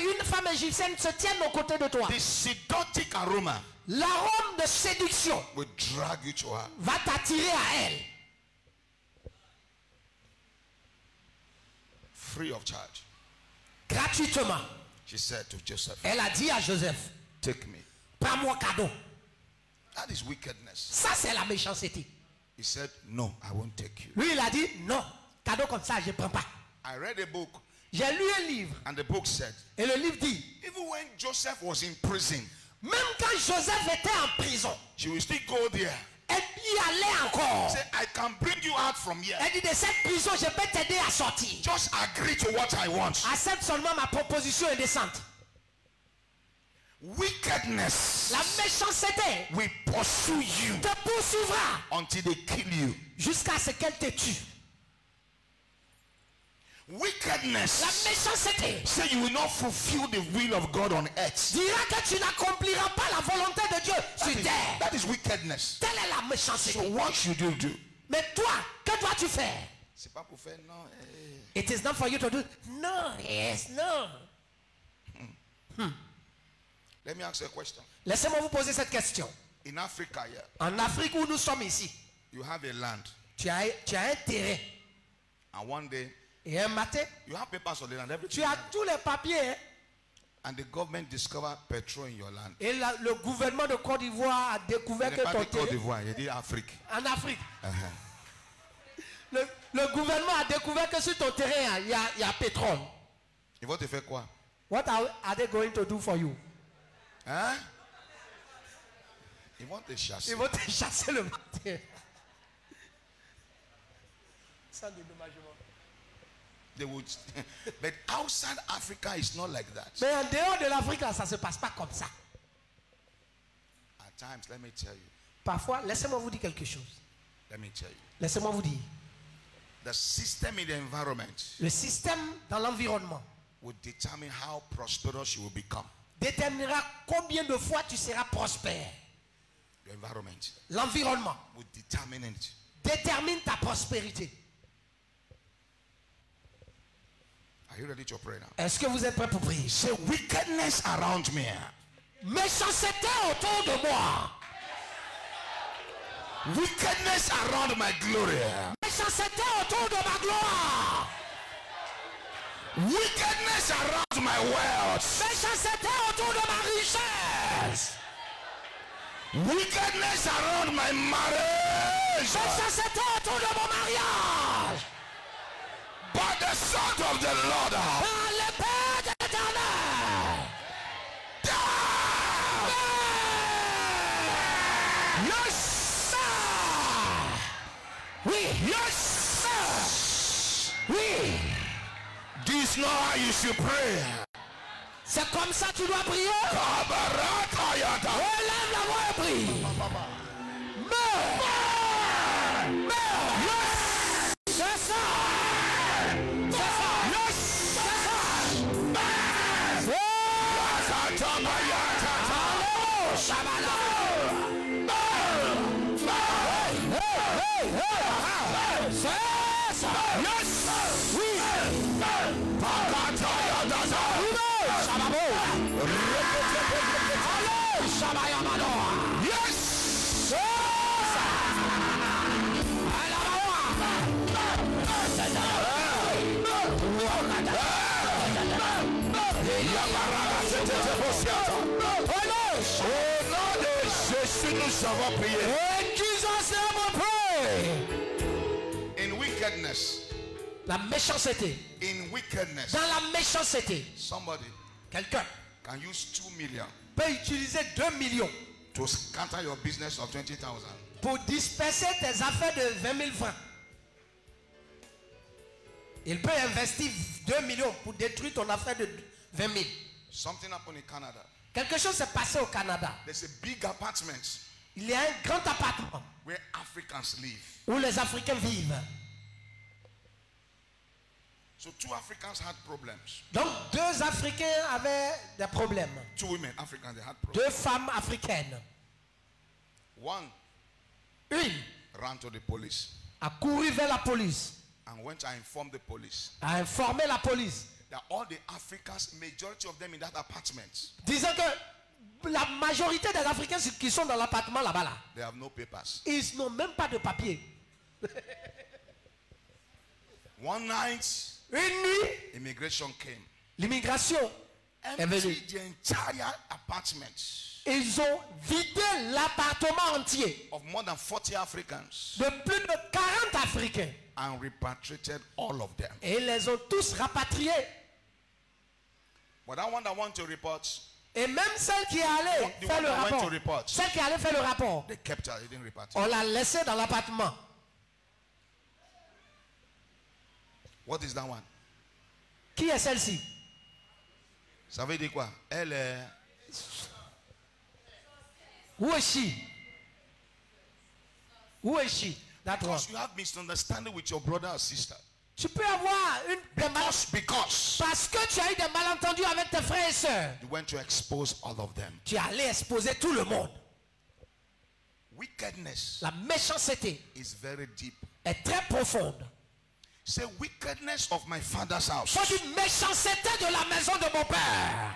une femme égyptienne se tienne aux côtés de toi, the seductive aroma l'arôme de séduction will drag you to her. va t'attirer à elle. Free of charge. Gratuitement. She said to Joseph, Elle a dit à Joseph, take me. prends-moi cadeau. That is wickedness. Ça c'est la méchanceté. He said, no, I won't take you. Lui il a dit, non, cadeau comme ça je ne prends pas. I read a book, J'ai lu un livre and the book said, et le livre dit, even when Joseph was in prison, même quand Joseph était en prison, she will still go there. elle y allait encore. Say, I can bring you out from here. Elle dit, de cette prison je peux t'aider à sortir. Just agree to what I want. Accepte seulement ma proposition indécente. Wickedness La méchanceté will pursue you te poursuivra until they kill you. jusqu'à ce qu'elle te tue. La Wickedness méchanceté say you will not fulfill the will of God on earth. dira que tu n'accompliras pas la volonté de Dieu sur terre. That is wickedness. Telle est la So méchanceté. what should you do? Mais toi, que dois-tu faire? C'est pas pour faire non. eh. It is not for you to do. No, yes, no. Let me ask you a question. Laissez-moi vous poser cette question. In Africa, here, En Afrique où nous sommes ici, you have a land, tu as un terrain. and one day Et un matin, you have papers on the land, everything. tu as tous les papiers. Hein? And the government discover petrol in your land. Et le gouvernement de Côte d'Ivoire a découvert Il que n'est pas ton dit Côte terrain... d'Ivoire, il dit Afrique. En Afrique. Uh-huh. Le gouvernement a découvert que sur ton terrain, il y a pétrole. Ils vont te faire quoi? What are they going to do for you? Hein? Ils vont te chasser. Ils vont te chasser le matin. Sans dédommagement. They would, but outside Africa, it's not like that. Mais en dehors de l'Afrique, là, ça ne se passe pas comme ça. At times, let me tell you. Parfois, laissez-moi vous dire quelque chose. Let me tell you. Laissez-moi vous dire. The system in the environment Le système dans l'environnement will determine how prosperous you will become. déterminera combien de fois tu seras prospère. Your environment L'environnement will determine it. détermine ta prospérité. Are you ready to pray now? Est-ce que vous êtes prêts pour prier? Say wickedness around me. Méchanceté autour de moi. Wickedness around my glory. Méchanceté autour de ma gloire. Wickedness around my wealth. Méchanceté autour de ma richesse. Wickedness around my marriage. Méchanceté autour de mon mariage. By the sword of the Lord. Par l'épée de l'Éternel. Yes, Ah! Oui, yes. oui. This is not how you should pray. C'est comme ça que tu dois prier. Kabarakayata. Relève la voix et prie. Meurs. Meurs. Yes. C'est ça. C'est ça. Yes. C'est ça. Allô, Shabala. C'est ça. Yes. Oui. Shababo. Allô, Shabayamano. Yes. C'est ça. Au nom de Jésus, nous avons prié. In wickedness. La méchanceté. In wickedness. Dans la méchanceté. Somebody. Quelqu'un. Can use 2 million. Peut utiliser 2 millions. To scatter your business of 20,000. Pour disperser tes affaires de 20 000 francs. Il peut investir 2 millions pour détruire ton affaire de 20 000. Something happened in Canada. Quelque chose s'est passé au Canada. There's a big apartment. Il y a un grand appartement. Where Africans live. Où les Africains vivent. So 2 Africans had problems. Donc 2 Africains avaient des problèmes. 2 women Africans, they had problems. 2 femmes africaines. One. Une. Ran to the police. A couru vers la police. And went to inform the police. A informé la police. That all the Africans, majority of them in that apartment. Disant que la majorité des Africains qui sont dans l'appartement là-bas là. They have no papers. Ils n'ont même pas de papier. One night. Une nuit. Immigration came. L'immigration est venue. Emptied the entire apartment. Ils ont vidé l'appartement entier. Of more than 40 Africans. De plus de 40 Africains. And repatriated all of them. Et ils les ont tous rapatriés. But that one that want to report. Et même celle qui allait faire le rapport. Celle qui allait faire le rapport. They kept her, they didn't report. On l'a laissée dans l'appartement. What is that one? Qui est celle-ci? Ça veut dire quoi? Elle est... Who is she? Who is she? That one. Because you have misunderstanding with your brother or sister. Tu peux avoir because parce que tu as eu des malentendus avec tes frères et sœurs. You went to expose all of them. Tu allais exposer tout le monde. Wickedness. La méchanceté is very deep. Est très profonde. Say wickedness of my father's house. Faut dire méchanceté de la maison de mon père.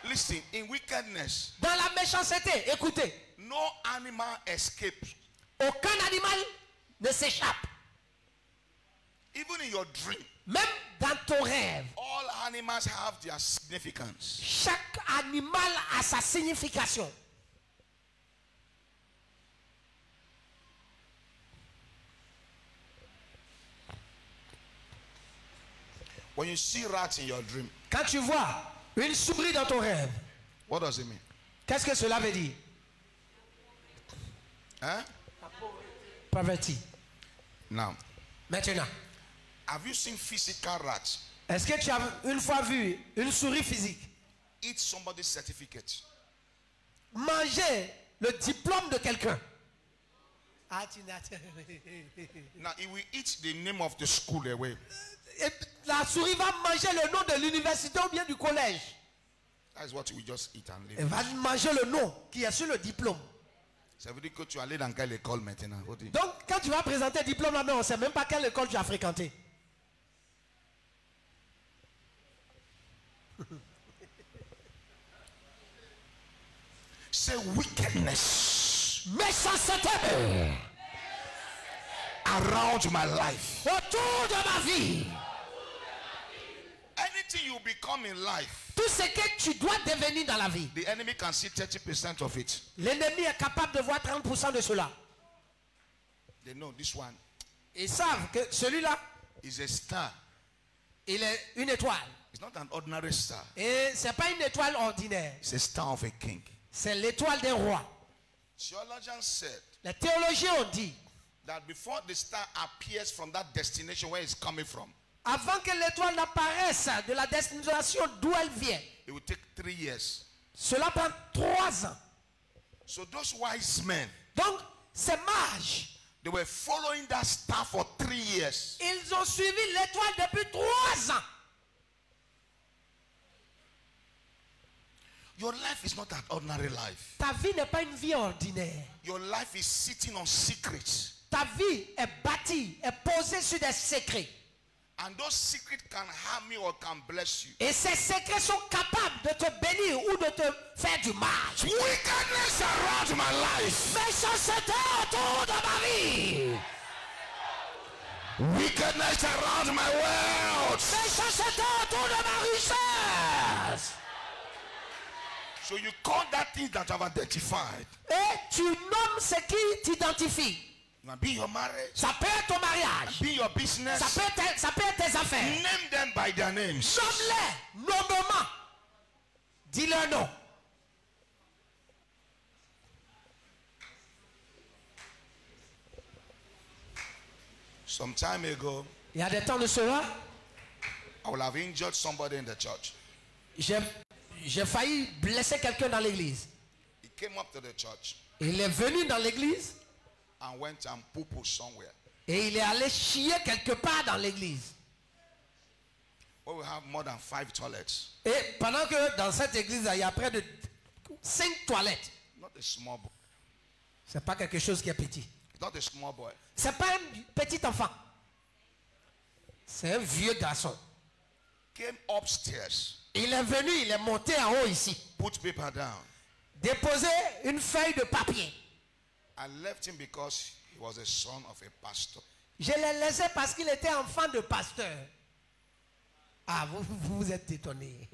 Listen, in wickedness. Dans la méchanceté, écoutez. No animal escapes. Aucun animal ne s'échappe. Even in your dream. Même dans ton rêve. All animals have their significance. Chaque animal a sa signification. When you see rats in your dream. Quand tu vois une souris dans ton rêve. What does it mean? Qu'est-ce que cela veut dire? Hein? Poverty. Now. Maintenant. Have you seen physical rats? Est-ce que tu as une fois vu une souris physique? Eat somebody's certificate. Manger le diplôme de quelqu'un. Now it will eat the name of the school away. La souris va manger le nom de l'université ou bien du collège. That is what we just eat and leave. Elle va manger le nom qui est sur le diplôme. Ça veut dire que tu allais dans quelle école maintenant? Donc quand tu vas présenter le diplôme là-bas, on ne sait même pas quelle école tu as fréquenté. Say wickedness. Méchanceté. Around my life. Autour de ma vie. Anything you become in life. Tout ce que tu dois devenir dans la vie. The enemy can see 30% of it. L'ennemi est capable de voir 30% de cela. They know this one. Ils savent que celui-là is a star. Il est une étoile. It's not an ordinary star. Et c'est pas une étoile ordinaire. It's a star of a king. C'est l'étoile d'un roi. Theologians said. Les théologiens ont dit. That before the star appears from that destination where it's coming from. Avant que l'étoile n'apparaisse de la destination d'où elle vient. It will take 3 years. Cela prend 3 ans. So those wise men. Donc ces mages. They were following that star for 3 years. Ils ont suivi l'étoile depuis 3 ans. Your life is not an ordinary life. Ta vie n'est pas une vie ordinaire. Your life is sitting on secrets. Ta vie est bâtie, est posée sur des secrets. And those secrets can harm you or can bless you. Et ces secrets sont capables de te bénir ou de te faire du mal. Wickedness around my life. Méchanceté autour de ma vie. Wickedness around my wealth. Méchanceté autour de ma richesse. So you call that thing that I've identified. Et tu nommes ce qui t'identifie. It might be your marriage. Ça peut être ton mariage. Be your business. Ça peut être tes affaires. Name them by their names. Nomme-les, nommément. Dis-leur nom. Some time ago, Il y a des temps de cela, I will have injured somebody in the church. j'ai failli blesser quelqu'un dans l'église. He came up to the church Il est venu dans l'église and went and poo-poo somewhere. et il est allé chier quelque part dans l'église. Where we have more than 5 toilets. Et pendant que dans cette église, il y a près de 5 toilettes. Not a small boy. C'est pas quelque chose qui est petit. It's not a small boy. C'est pas un petit enfant. C'est un vieux garçon. Came upstairs, Il est venu, il est monté en haut ici. put paper down. Déposer une feuille de papier. I left him because he was a son of a pastor. Je l'ai laissé parce qu'il était enfant de pasteur. Ah, vous êtes étonné.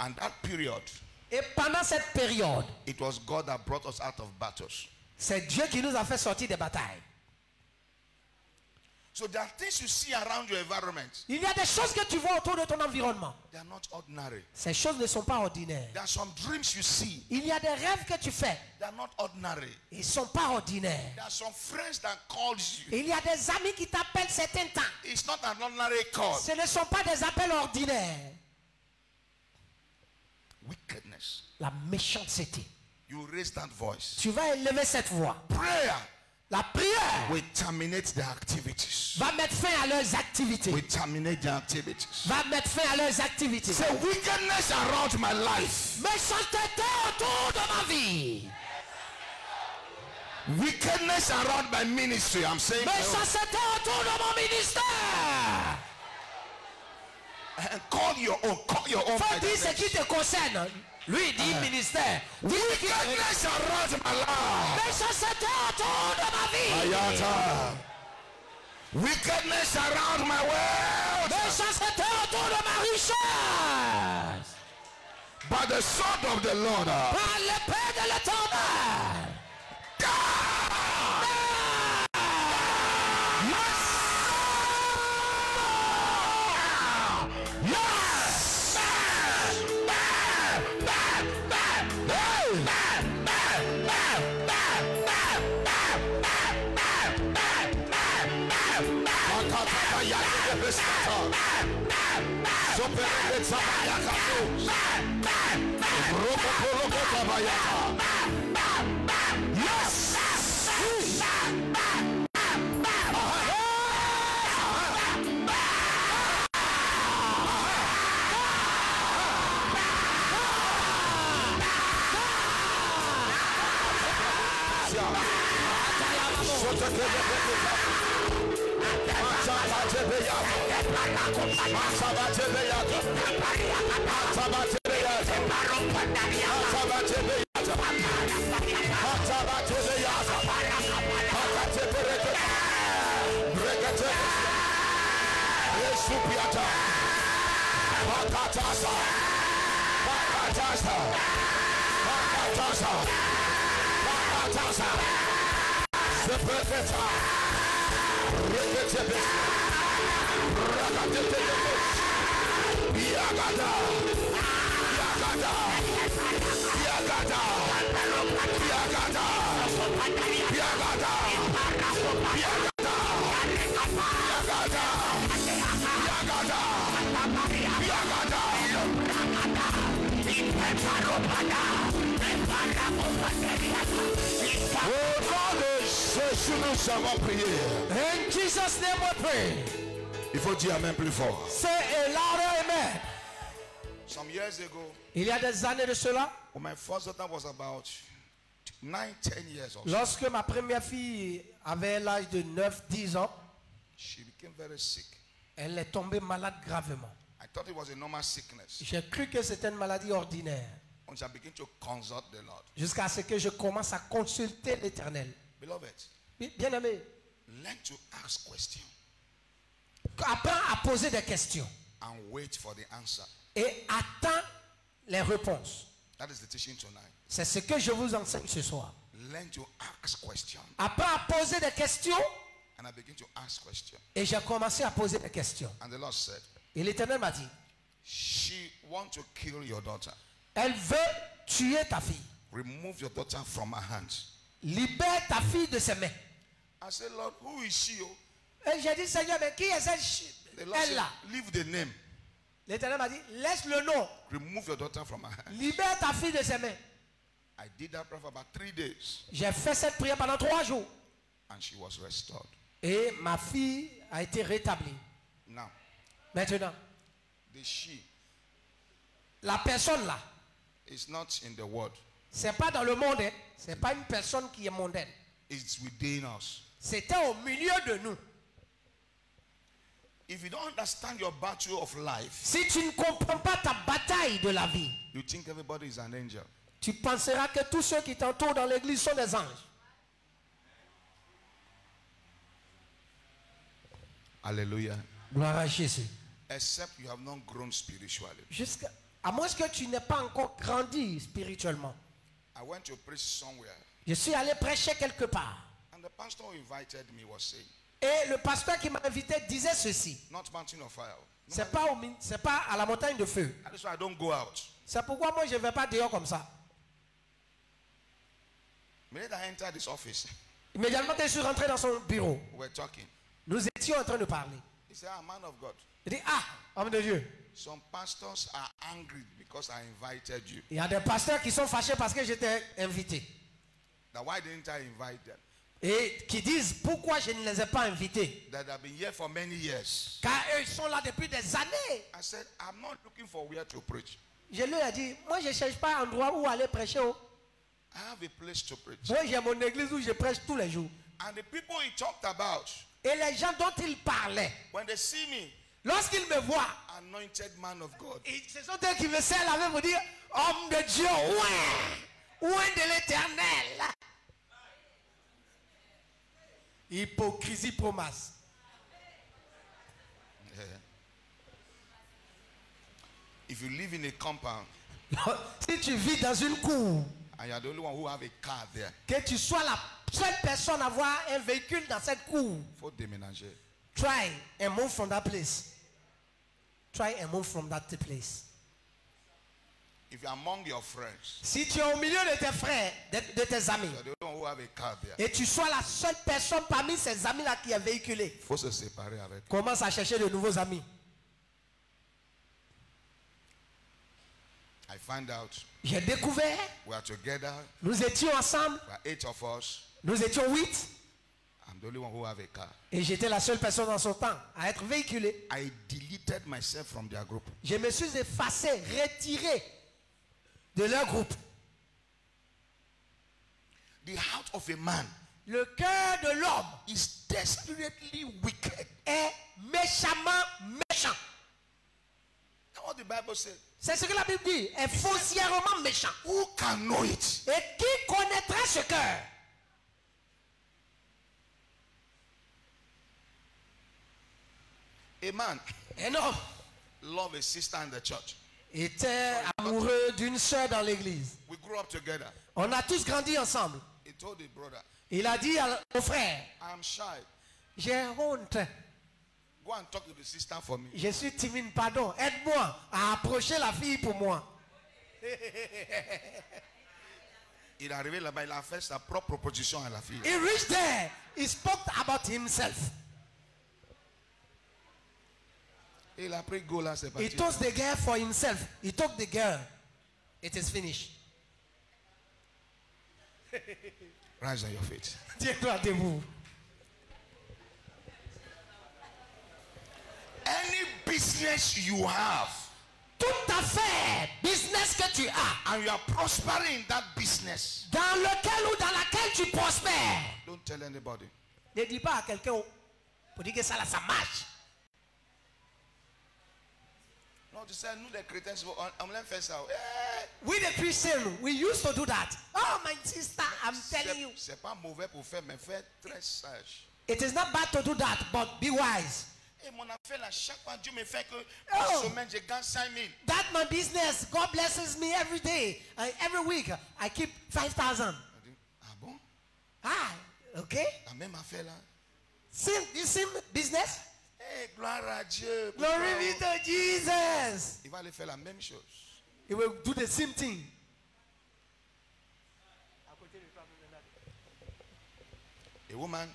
And that period, Et pendant cette période, it was God that brought us out of battles. c'est Dieu qui nous a fait sortir des batailles. So there are things you see around your environment. Il y a des choses que tu vois autour de ton environnement. They are not ordinary. Ces choses ne sont pas ordinaires. There are some dreams you see. Il y a des rêves que tu fais. They are not ordinary. Ils ne sont pas ordinaires. There are some friends that calls you. Il y a des amis qui t'appellent certains temps. It's not an ordinary call. Ce ne sont pas des appels ordinaires. Wickedness. La méchanceté. You raise that voice. Tu vas élever cette voix. Prayer La prière will terminate their activities. va mettre fin à leurs activités. Will terminate their activities. Va mettre fin à leurs activités. Say wickedness around my life. Méchanceté autour de ma vie. Wickedness around my ministry. I'm saying. Méchanceté autour de mon ministère. And call your own. Call your own. Faut dire ce qui te concerne. Lui dit ministère. Dis ce qui te Wickedness around my life. Méchanceté autour de ma vie. Ayata. Wickedness around my wealth. Méchanceté autour de ma richesse. By the sword of the Lord. Par l'épée de l'Éternel. In Jesus' name we pray. Il faut dire amen plus fort. Say a louder amen. Some years ago, Il y a des années de cela, when my first daughter was about 9-10 years old, lorsque ma première fille avait l'âge de 9-10 ans, she became very sick. elle est tombée malade gravement. I thought it was a normal sickness J'ai cru que c'était une maladie ordinaire. until I begin to consult the Lord. Jusqu'à ce que je commence à consulter l'Éternel. Beloved, Bien-aimé, learn to ask questions apprends à poser des questions and wait for the answer. et attends les réponses. That is the teaching tonight. C'est ce que je vous enseigne ce soir. Learn to ask questions. Apprends à poser des questions And I begin to ask questions. et j'ai commencé à poser des questions. And the Lord said, Et l'Éternel m'a dit, she want to kill your daughter. elle veut tuer ta fille. Remove your daughter from her hands. Libère ta fille de ses mains. I said, Lord, who is she? Oh? Et j'ai dit, Seigneur, mais qui est The Lord said, elle-là? leave the name. L'Éternel m'a dit, laisse le nom. Remove your daughter from her hands. Libère ta fille de ses mains. I did that prayer for about 3 days. J'ai fait cette prière pendant 3 jours. And she was restored. Et ma fille a été rétablie. Now, Maintenant, the she la personne là, is not in the world. c'est pas dans le monde. Hein. C'est pas une personne qui est mondaine. It's within us. C'était au milieu de nous. If you don't understand your battle of life, Si tu ne comprends pas ta bataille de la vie, you think everybody is an angel. tu penseras que tous ceux qui t'entourent dans l'église sont des anges. Hallelujah. Gloire à Jésus. Except you have not grown spiritually. À moins que tu n'aies pas encore grandi spirituellement. I went to preach somewhere, Je suis allé prêcher quelque part. and the pastor who invited me was saying, Et le pasteur qui m'a invité disait ceci. not Mountain of Fire. No, C'est pas à la montagne de feu. that's why I don't go out. C'est pourquoi moi je ne vais pas dehors comme ça. The minute I entered this office, Immédiatement que je suis rentré dans son bureau, we were talking. nous étions en train de parler. He said, ah, man of God, Il dit, ah, homme de Dieu, some pastors are angry because I invited you. il y a des pasteurs qui sont fâchés parce que j'étais invité. Now, why didn't I invite them? Et qui disent, pourquoi je ne les ai pas invités? That have been here for many years. Car eux, ils sont là depuis des années. I said, I'm not looking for where to preach. Je lui ai dit, moi je ne cherche pas un endroit où aller prêcher. Oh. I have a place to preach. Moi j'ai mon église où je prêche tous les jours. And the people he talked about, Et les gens dont il parlait, when they see me, lorsqu'ils me voient, anointed man of God, ce sont eux qui me serrent la main pour dire, homme de Dieu, ouais, ouais de l'Éternel. Hypocrisie promasse. if you live in a compound Si tu vis dans une cour, and you are the only one who have a car there, que tu sois la seule personne à avoir un véhicule dans cette cour, faut déménager. try and move from that place. Try and move from that place. If you're among your friends, Si tu es au milieu de tes frères, de tes amis, you're the only one who have a car there, et tu sois la seule personne parmi ces amis-là qui est véhiculée, faut se séparer avec. commence à chercher de nouveaux amis. I find out J'ai découvert, we are together, nous étions ensemble, we are 8 of us. nous étions 8, I'm the only one who have a car. et j'étais la seule personne dans son temps à être véhiculée. I deleted myself from their group. Je me suis effacé, retiré de leur groupe. The heart of a man Le cœur de l'homme is desperately wicked. est méchamment méchant. That's what the Bible says. C'est ce que la Bible dit, est foncièrement méchant. Who can know it? Et qui connaîtra ce cœur? A man Un homme love a sister in the church. était amoureux d'une sœur dans l'église. We grew up together. On a tous grandi ensemble. He told the brother, Il a dit au frère, I am shy. j'ai honte, Go and talk to the sister for me. je suis timide, pardon, aide-moi à approcher la fille pour moi. Il est arrivé là-bas, il a fait sa propre proposition à la fille. He reached there, he spoke about himself. Il a pris go là, c'est He parti. chose the girl for himself. He took the girl. It is finished. Rise on your feet. Tiens-toi debout. Any business you have, Toute affaire, business que tu as, and you are prospering in that business, dans lequel ou dans laquelle tu prospères, don't tell anybody. ne dis pas à quelqu'un pour dire que ça là, ça marche. Non, tu sais, nous les chrétiens, on l'aime faire ça. Hey! We the Christians, we used to do that. Oh, my sister, I'm telling you. C'est pas mauvais pour faire, mais faire très sage. It is not bad to do that, but be wise. Et mon affaire là, chaque fois Dieu me fait que Oh. en semaine, je gagne 5 000. That's my business. God blesses me every day. Every week, I keep 5,000. Je dis, ah bon? Ah, okay. La même affaire là. Same business. Hey, gloire à Dieu. Glory be to Jesus. Il va aller faire la même chose. He will do the same thing. A woman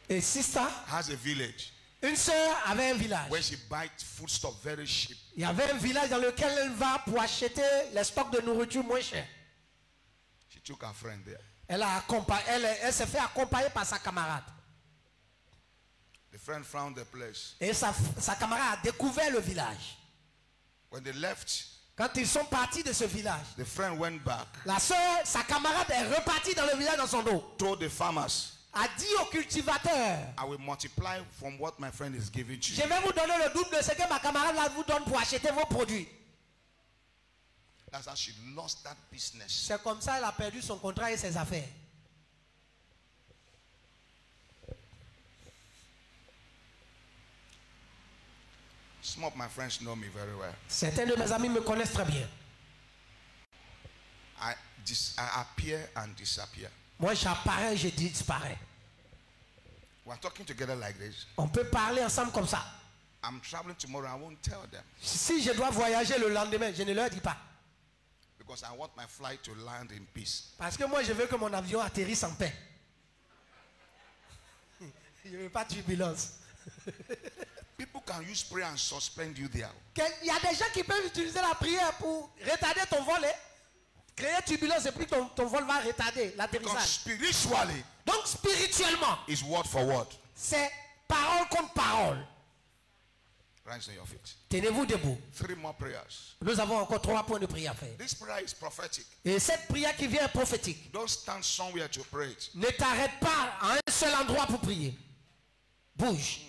A sister, has a village une sœur avait un village. where she buys foodstuff very cheap. Il y avait un village dans lequel elle va pour acheter les stocks de nourriture moins chers. She took her friend there. Elle s'est fait accompagner par sa camarade. The friend found the place. Et sa camarade a découvert le village. When they left, Quand ils sont partis de ce village, the friend went back, la sœur, sa camarade est repartie dans le village dans son dos. told the farmers, A dit au cultivateur, I will multiply from what my friend is giving to je you. vais vous donner le double de ce que ma camarade là vous donne pour acheter vos produits. That's how she lost that business. C'est comme ça qu'elle a perdu son contrat et ses affaires. Some of my friends know me very well. Certains de mes amis me connaissent très bien. I appear and disappear. Moi, j'apparais, je disparais. We're talking together like this. On peut parler ensemble comme ça. I'm traveling tomorrow. I won't tell them Si je dois voyager le lendemain, je ne leur dis pas. because I want my flight to land in peace. Parce que moi, je veux que mon avion atterrisse en paix. Je ne veux pas de turbulence. People can use prayer and suspend you there. Il y a des gens qui peuvent utiliser la prière pour retarder ton vol. Créer turbulence et puis ton vol va retarder Because l'atterrissage. spiritually, Donc spirituellement, it's word for word. c'est parole contre parole. Rise on your feet. Tenez-vous debout. 3 more prayers. Nous avons encore 3 points de prière à faire. This prayer is prophetic. Et cette prière qui vient est prophétique. Don't stand somewhere to pray it. Ne t'arrête pas à un seul endroit pour prier. Bouge.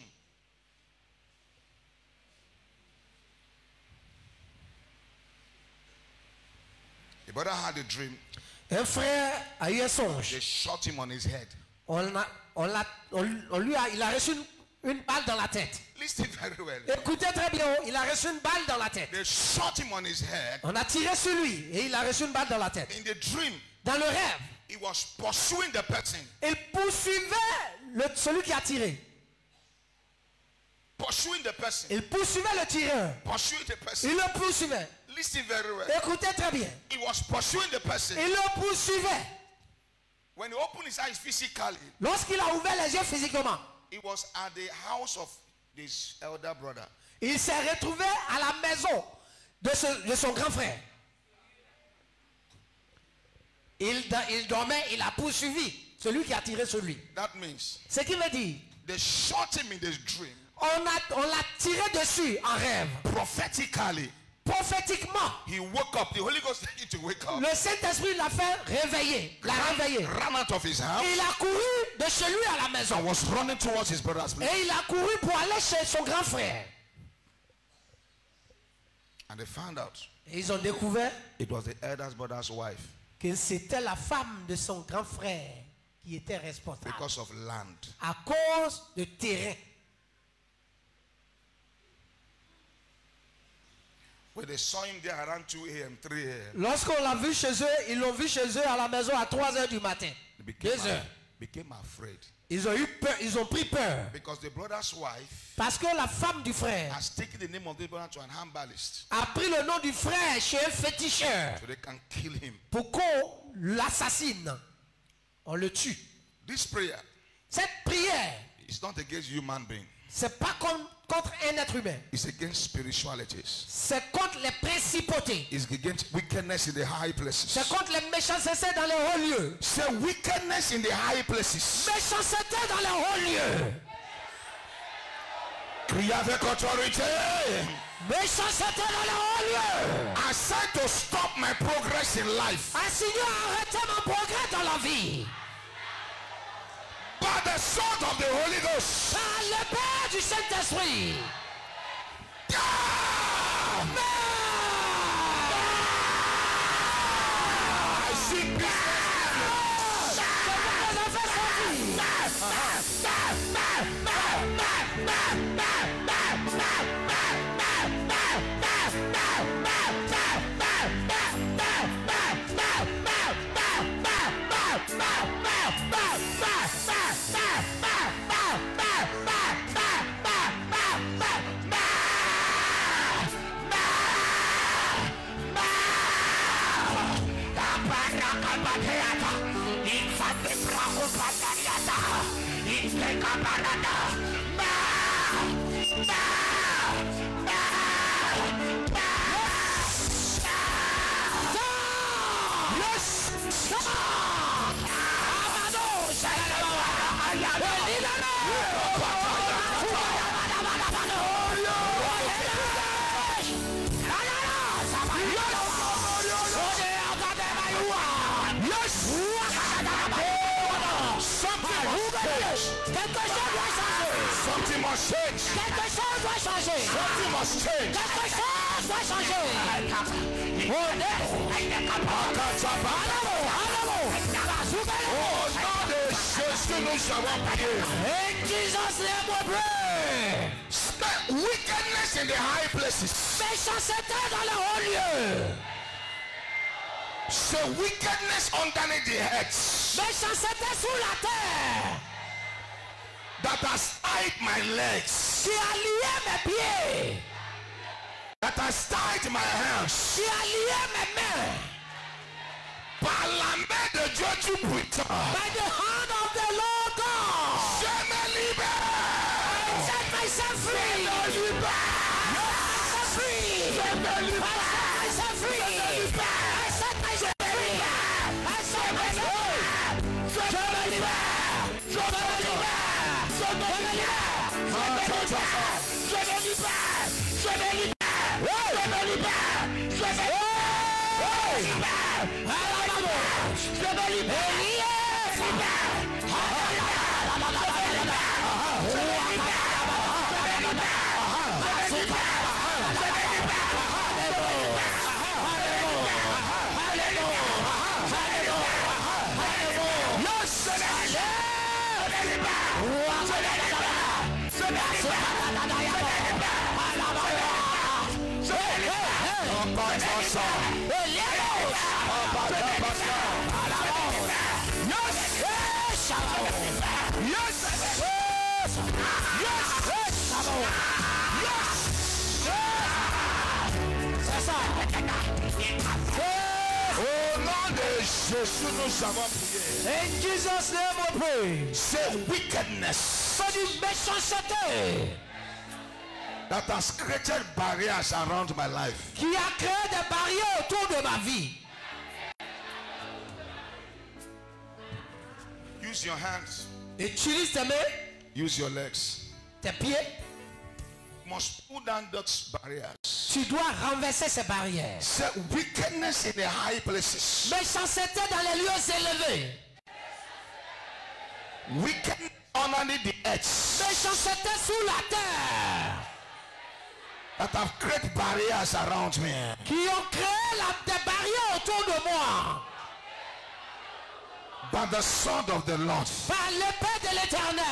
The brother had a dream. Un frère a eu un songe. They shot him on his head. Il a reçu une balle dans la tête. Listen very well. Écoutez très bien, il a reçu une balle dans la tête. They shot him on his head. On a tiré sur lui et il a reçu une balle dans la tête. In the dream, Dans le rêve, he was pursuing the person. il poursuivait celui qui a tiré. Pursuing the person. Il poursuivait le tireur. Pursuing the person. Il le poursuivait. Listen very well. Écoutez très bien. He was pursuing the person. Il le poursuivait. When he opened his eyes physically, Lorsqu'il a ouvert les yeux physiquement, he was at the house of this elder brother. il s'est retrouvé à la maison de son grand frère. Il dormait, il a poursuivi celui qui a tiré sur lui. That means Ce qui veut dire, they shot him in this dream. on l'a tiré dessus en rêve. Prophetically, Prophétiquement, he woke up. The Holy Ghost told him to wake up. le Saint-Esprit l'a fait réveiller, l'a réveillé. Ran out of his house Il a couru de chez lui à la maison. and was running towards his brother's place. Et il a couru pour aller chez son grand frère. And they found out Et ils ont découvert it was the elder brother's wife que c'était la femme de son grand frère qui était responsable. because of land. À cause de terrain. When they saw him there around 2 a.m., 3 a.m., Lorsqu'on l'a vu chez eux, ils l'ont vu chez eux à la maison à 3 heures du matin. they 2 heures. became afraid Ils ont eu peur, ils ont pris peur. because the brother's wife Parce que la femme du frère has taken the name of the brother to an herbalist a pris le nom du frère chez un féticheur so they can kill him. pour qu'on l'assassine. On le tue. This prayer Cette prière, is not against human being. c'est pas contre un être humain. It's against spiritualities. C'est contre les principautés. It's against wickedness in the high C'est places. contre les méchancetés dans les hauts lieux. Say wickedness in the high places. Méchanceté dans les hauts lieux. Crie avec autorité. Méchanceté dans les hauts lieux. I said to stop my progress in life. Assignez à arrêter mon progrès dans la vie. By the sword of the Holy Ghost. Par le Père du Saint-Esprit. Ah! Something must change. Quelque chose doit changer. Something must change. Quelque chose doit changer. Oh, non de choses que nous avons prié. In Jesus' name we pray. Wickedness in the high places. Méchanceté dans le haut lieu. Say wickedness underneath the heads. Méchanceté sous la terre. That has tied my legs. Qui a lié mes pieds. That has tied my hands. Qui a lié mes mains. Par la main de Dieu Tout-Puissant. By the hand of the Lord God. Je me libère. I set myself free. Je me libère. I set myself free. I set myself free. I set myself free. Je me libère. Je me libère. Je me libère. Je me libère. Je me libère. Je me libère. Je me libère. Je me libère. Je me Jésus, nous avons prié. In Jesus' name we pray. Say wickedness. C'est une méchanceté That has created barriers around my life. qui a créé des barrières autour de ma vie. Use your hands. Utilise tes mains, Use your legs. tes pieds. You must pull down those barriers. Tu dois renverser ces barrières. Say wickedness in the high places. Méchanceté dans les lieux élevés. Wickedness underneath the earth. Méchanceté sous la terre. That have created barriers around me. Qui ont créé des barrières autour de moi. By the sword of the Lord. Par l'épée de l'Éternel.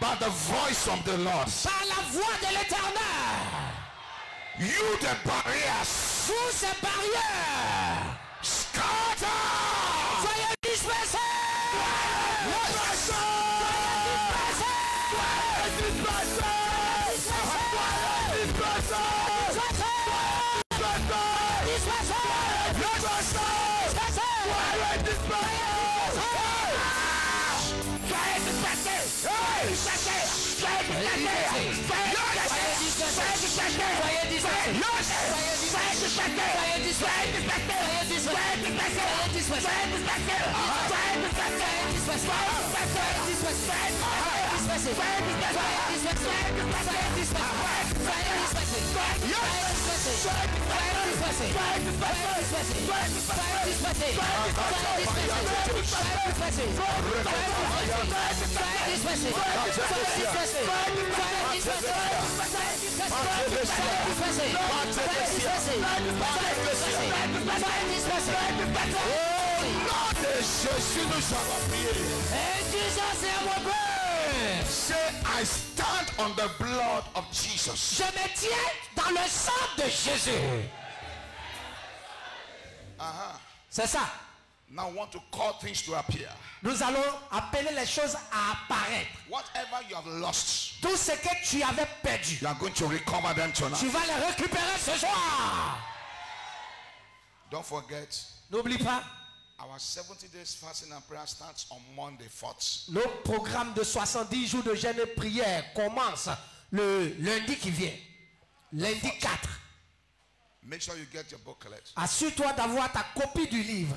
By the voice of the Lord. Par la voix de l'Éternel. You the barriers. Sous ces barrières. Scatter. Soyez dispersés. Jésus nous avons prié. In Jesus' name we pray. Say, I stand on the blood of Jesus. Je me tiens dans le sang de Jésus. C'est ça. Now I want to call things to appear. Nous allons appeler les choses à apparaître. Whatever you have lost, Tout ce que tu avais perdu, you are going to recover them tu tonight. vas les récupérer ce soir. Don't forget, N'oublie pas, our 70 days fasting and prayer starts on Monday 4th. nos programmes de 70 jours de jeûne et prière commencent le lundi qui vient. Lundi 4. Make sure you get your booklet. Assure-toi d'avoir ta copie du livre.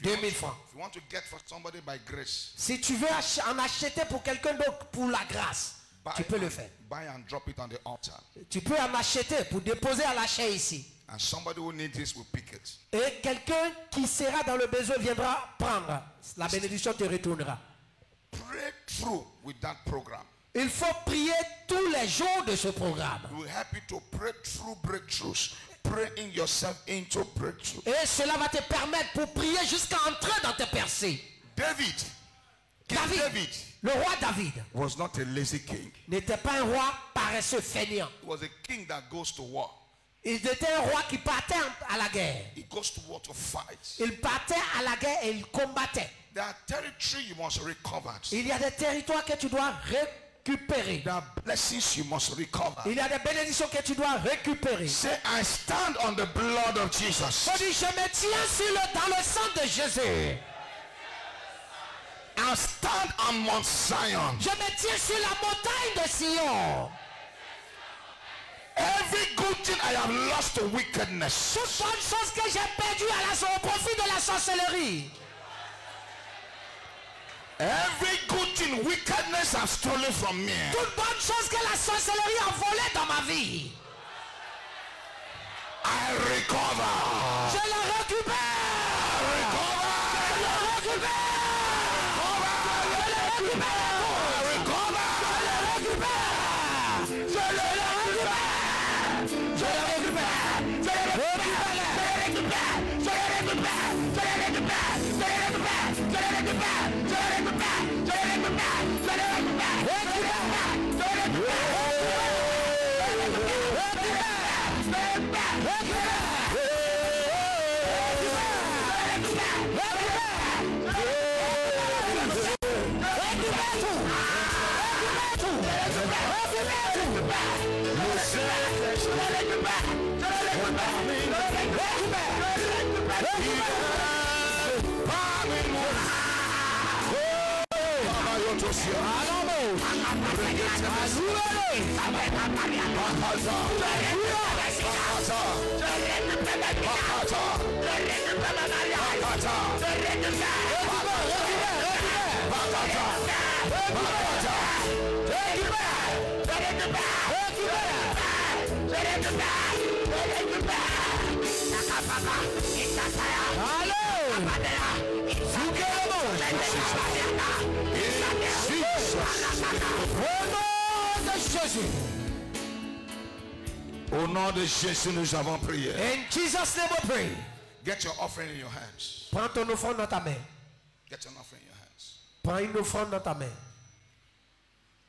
2000 francs. If you want to get for somebody by grace, Si tu veux en acheter pour quelqu'un d'autre pour la grâce, tu peux le faire. buy and drop it on the altar. Tu peux en acheter pour déposer à la chaire ici. And somebody who needs this will pick it. Et quelqu'un qui sera dans le besoin viendra prendre. La bénédiction te retournera. Pray through with that program. Il faut prier tous les jours de ce programme. It will help you to pray through breakthroughs. Praying yourself into breakthrough. Et cela va te permettre pour prier jusqu'à entrer dans tes percées. David, King David Le roi David was not a lazy king. n'était pas un roi paresseux, fainéant. He was a king that goes to war. Il était un roi qui partait à la guerre. He goes to war to fight. Il partait à la guerre et il combattait. There are territory you must recover. Il y a des territoires que tu dois récupérer. There are blessings you must recover. Il y a des bénédictions que tu dois récupérer. Say, I stand on the blood of Jesus. On dit, je me tiens dans le sang de Jésus. I stand on Mount Zion. Je me tiens sur la montagne de Sion. Every good thing I have lost to wickedness. Toute bonne chose que j'ai perdue au profit de la sorcellerie. Every good thing wickedness have stolen from me. Toute bonne chose que la sorcellerie a volé dans ma vie. I recover. Je la récupère. Je la récupère. Au nom de Jésus, nous avons prié. In Jesus' name we pray. Get your offering in your hands. Prends ton offrande dans ta main. Get an offering in your hands. Prends une offrande dans ta main.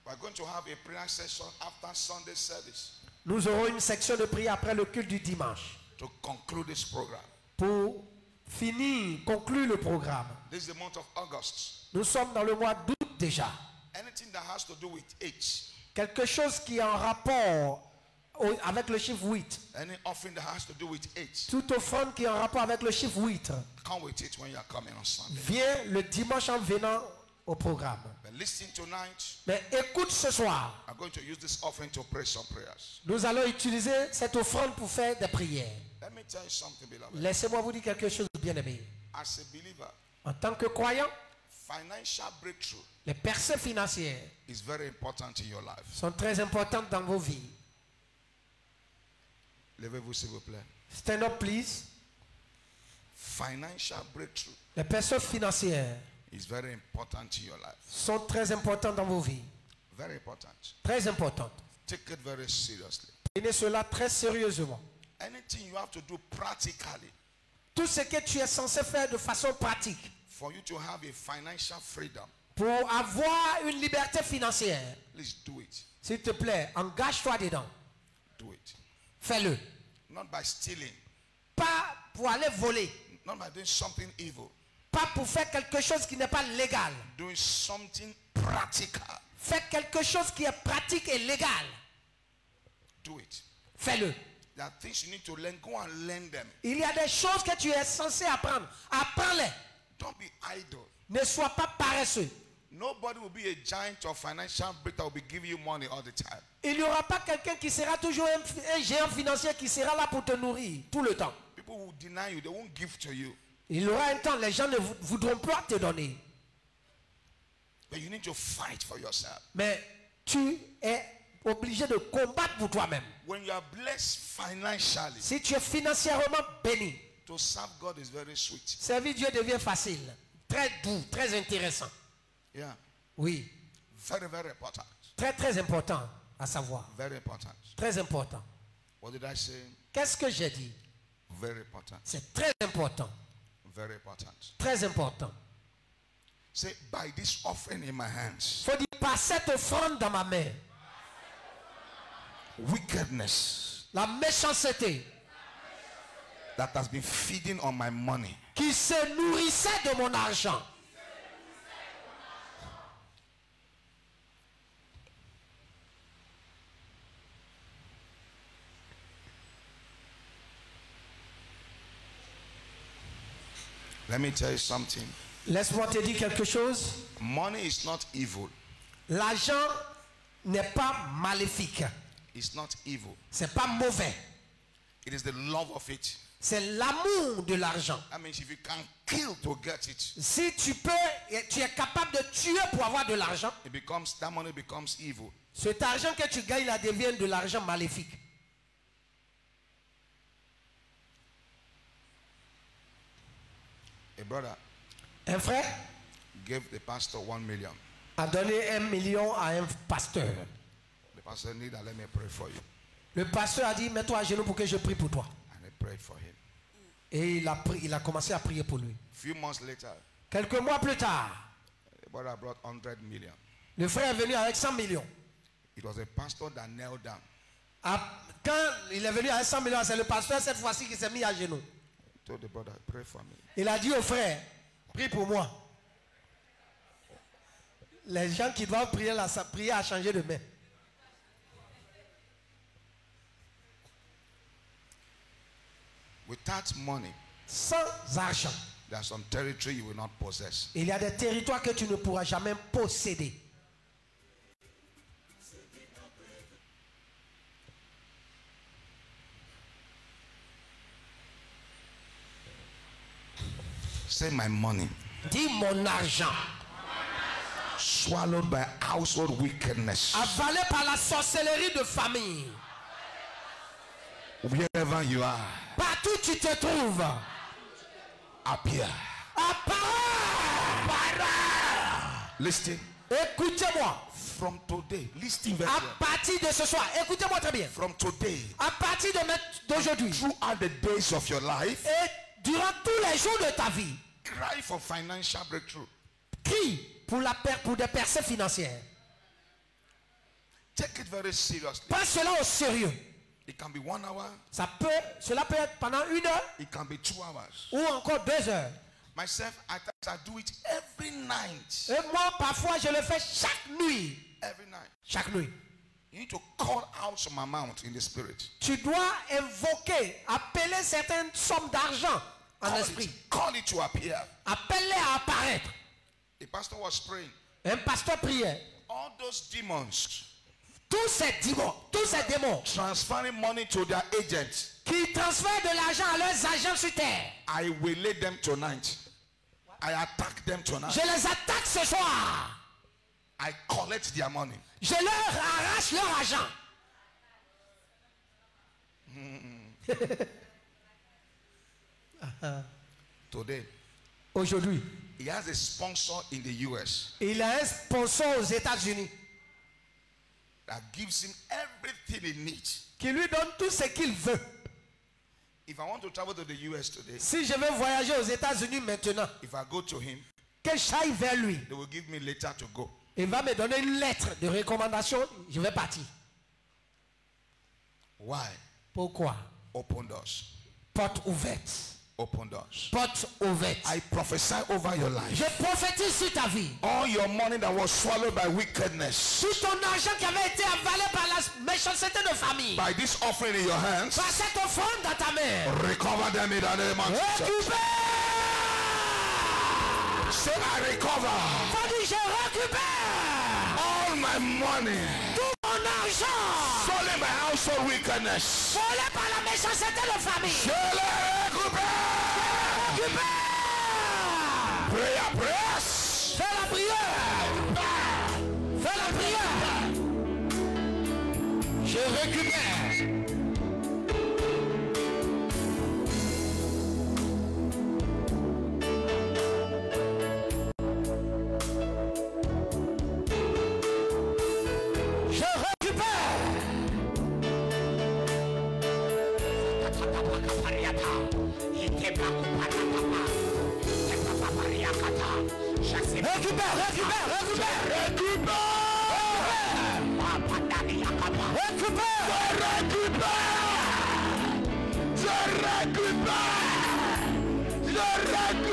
We're going to have a prayer session after Sunday service Nous aurons une section de prière après le culte du dimanche. to conclude this program. Pour conclure le programme. This is the month of August. Nous sommes dans le mois d'août déjà. Anything that has to do with age, Quelque chose qui est en rapport avec le chiffre 8. any offering that has to do with age, Toute offrande qui est en rapport avec le chiffre 8. come with it when you are coming on Sunday. Viens le dimanche en venant au programme. But listen tonight. Mais écoute ce soir. I'm going to use this offering to pray some prayers. Nous allons utiliser cette offrande pour faire des prières. Let me tell you something, beloved. Laissez-moi vous dire quelque chose de bien aimé. As a believer, En tant que croyant, financial breakthrough les percées financières is very important in your life. sont très importantes dans vos vies. Levez-vous, s'il vous plaît. Stand up, please. Financial breakthrough Les percées financières is very important in your life. sont très importantes dans vos vies. Very important. Très importantes. Take it very seriously. Prenez cela très sérieusement. Anything you have to do practically, Tout ce que tu es censé faire de façon pratique, For you to have a financial freedom, pour avoir une liberté financière, please do it. s'il te plaît, engage-toi dedans. Do it. Fais-le. Not by stealing, Pas pour aller voler. not by doing something evil. Pas pour faire quelque chose qui n'est pas légal. Doing something practical. Fais quelque chose qui est pratique et légal. Do it. Fais-le. There are things you need to learn. Go and learn them. Il y a des choses que tu es censé apprendre. Apprends-les. Don't be idle. Ne sois pas paresseux. Nobody will be a giant or financial break that will be giving you money all the time. Il n'y aura pas quelqu'un qui sera toujours un géant financier qui sera là pour te nourrir tout le temps. People will deny you. They won't give to you. Il y aura un temps, les gens ne voudront pas te donner. But you need to fight for yourself. Mais tu es obligé de combattre pour toi-même. When you are blessed financially, Si tu es financièrement béni, to serve God is very sweet. servir Dieu devient facile, très doux, très intéressant. Yeah. Oui, Very, very important. très très important à savoir. Very important. Très important. What did I say? Qu'est-ce que j'ai dit? Very important. C'est très important. Very important. Très important. Say, by this offering in my hands, Il faut dire, par cette offrande dans ma main, wickedness la méchanceté that has been feeding on my money, qui se nourrissait de mon argent, let me tell you something. laisse-moi te dire quelque chose. Money is not evil. L'argent n'est pas maléfique. It's not evil. C'est pas mauvais. It is the love of it. C'est l'amour de l'argent. That means if you can kill to get it, Si tu peux, tu es capable de tuer pour avoir de l'argent, that money becomes evil. cet argent que tu gagnes là devient de l'argent maléfique. A brother Un frère gave the pastor 1 million. a donné 1 million à un pasteur. The pastor said, Nida, let me pray for you. Le pasteur a dit, mets-toi à genoux pour que je prie pour toi. And I prayed for him. Et il a commencé à prier pour lui. Few months later, Quelques mois plus tard, the brother brought 100 million. le frère est venu avec 100 millions. It was a pastor that knelt down. Quand il est venu avec 100 millions, c'est le pasteur cette fois-ci qui s'est mis à genoux. He told the brother, pray for me. Il a dit au frère, prie pour moi. Les gens qui doivent prier là, ça prier à changer de main. Without money, Sans argent, there's some territory you will not possess. il y a des territoires que tu ne pourras jamais posséder. Say my money. Dis mon argent, Swallowed by household wickedness. avalé par la sorcellerie de famille. Wherever you are, Partout où tu te trouves, appear. apparaît. Listen. Écoutez-moi. From today, listen very À well. partir de ce soir, écoutez-moi très bien. From today, À partir d'aujourd'hui, throughout the days of your life, et durant tous les jours de ta vie, cry for financial breakthrough. crie pour des percées financières. Take it very seriously. Prends cela au sérieux. It can be 1 hour, Cela peut être pendant 1 heure it can be 2 hours. ou encore 2 heures. Myself, at times I do it every night. Et moi, parfois, je le fais chaque nuit. Every night. Chaque nuit. You need to call out from my mouth in the spirit. Tu dois invoquer, appeler certaines sommes d'argent en esprit. Call it to appear. Appelle-les à apparaître. The pastor was praying. Un pasteur priait. All those demons Tous ces démons transferring money to their agents, qui transfèrent de l'argent à leurs agents sur terre, I will lay them tonight. I attack them tonight. je les attaque ce soir. I collect their money. Je leur arrache leur argent. Today, Aujourd'hui, he has a sponsor in the US il a un sponsor aux États-Unis that gives him everything he needs. qui lui donne tout ce qu'il veut. If I want to travel to the US today, Si je veux voyager aux États-Unis maintenant, if I go to him, que j'aille vers lui, they will give me letter to go. il va me donner une lettre de recommandation, je vais partir. Why? Pourquoi? Open doors. Porte ouverte. Open doors. Porte ouverte. I prophesy over your life. Je prophétise sur ta vie. All your money that was swallowed by wickedness, Tout ton argent qui avait été avalé par la méchanceté de famille, by this offering in your hands, par cette offrande dans ta main, recover them in the name of Jesus. récupère. Say, I recover Faut dire, je récupère all my money tout mon argent stolen by household wickedness. volé par la méchanceté de famille. Je le récupère. Récupère. Prayer, prayers. Fais la prière. Fais la prière. Je récupère.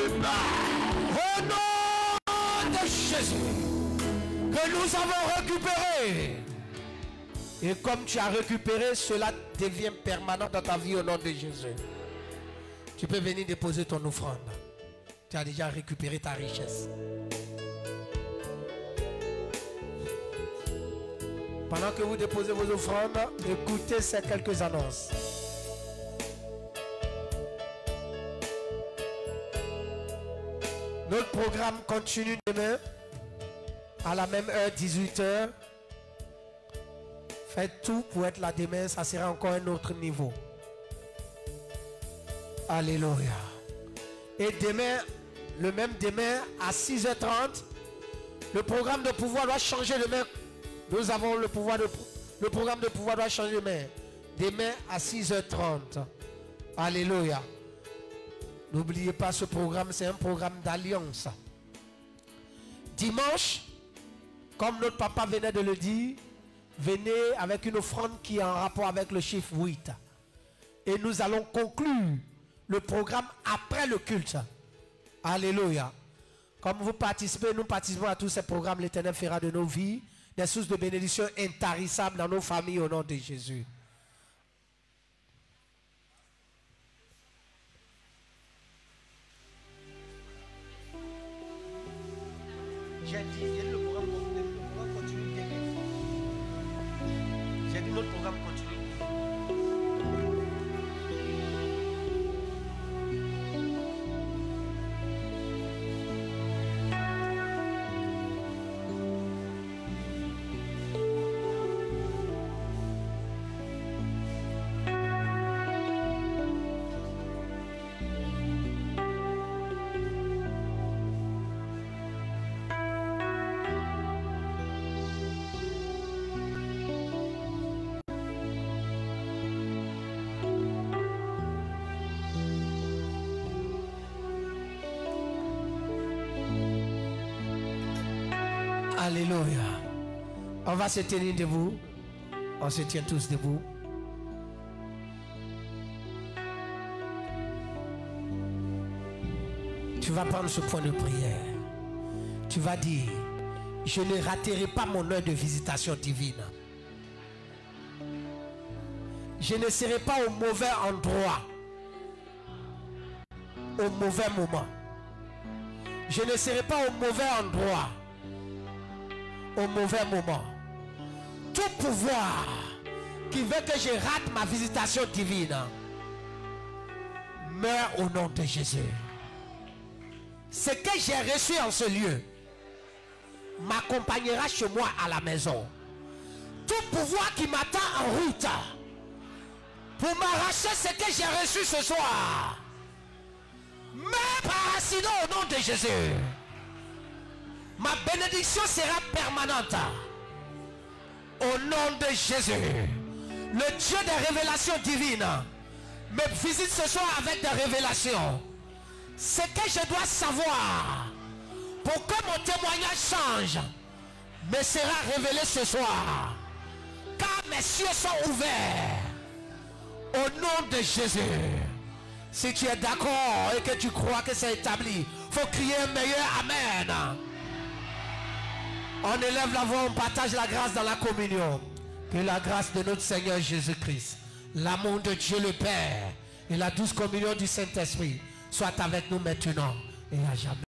Au nom de Jésus, que nous avons récupéré. Et comme tu as récupéré, cela devient permanent dans ta vie au nom de Jésus. Tu peux venir déposer ton offrande. Tu as déjà récupéré ta richesse. Pendant que vous déposez vos offrandes, écoutez ces quelques annonces. Notre programme continue demain à la même heure, 18h. Faites tout pour être là demain, ça sera encore un autre niveau. Alléluia. Et demain, le même demain à 6h30, le programme de pouvoir doit changer demain. Nous avons le programme de pouvoir doit changer demain. Demain à 6h30. Alléluia. N'oubliez pas ce programme, c'est un programme d'alliance. Dimanche, comme notre papa venait de le dire, venez avec une offrande qui est en rapport avec le chiffre 8. Et nous allons conclure le programme après le culte. Alléluia. Comme vous participez, nous participons à tous ces programmes. L'Éternel fera de nos vies des sources de bénédiction intarissables dans nos familles au nom de Jésus. J'ai dit le programme continue demain. J'ai dit notre programme continue. Alléluia. On va se tenir debout. On se tient tous debout. Tu vas prendre ce point de prière. Tu vas dire, je ne raterai pas mon heure de visitation divine. Je ne serai pas au mauvais endroit, au mauvais moment. Je ne serai pas au mauvais endroit, au mauvais moment. Tout pouvoir qui veut que je rate ma visitation divine meurt au nom de Jésus. Ce que j'ai reçu en ce lieu m'accompagnera chez moi à la maison. Tout pouvoir qui m'attend en route pour m'arracher ce que j'ai reçu ce soir meurt par accident au nom de Jésus. Ma bénédiction sera permanente. Au nom de Jésus, le Dieu des révélations divines me visite ce soir avec des révélations. Ce que je dois savoir pour que mon témoignage change me sera révélé ce soir. Car mes cieux sont ouverts. Au nom de Jésus. Si tu es d'accord et que tu crois que c'est établi, il faut crier un meilleur Amen. On élève la voix, on partage la grâce dans la communion. Que la grâce de notre Seigneur Jésus-Christ, l'amour de Dieu le Père et la douce communion du Saint-Esprit soient avec nous maintenant et à jamais.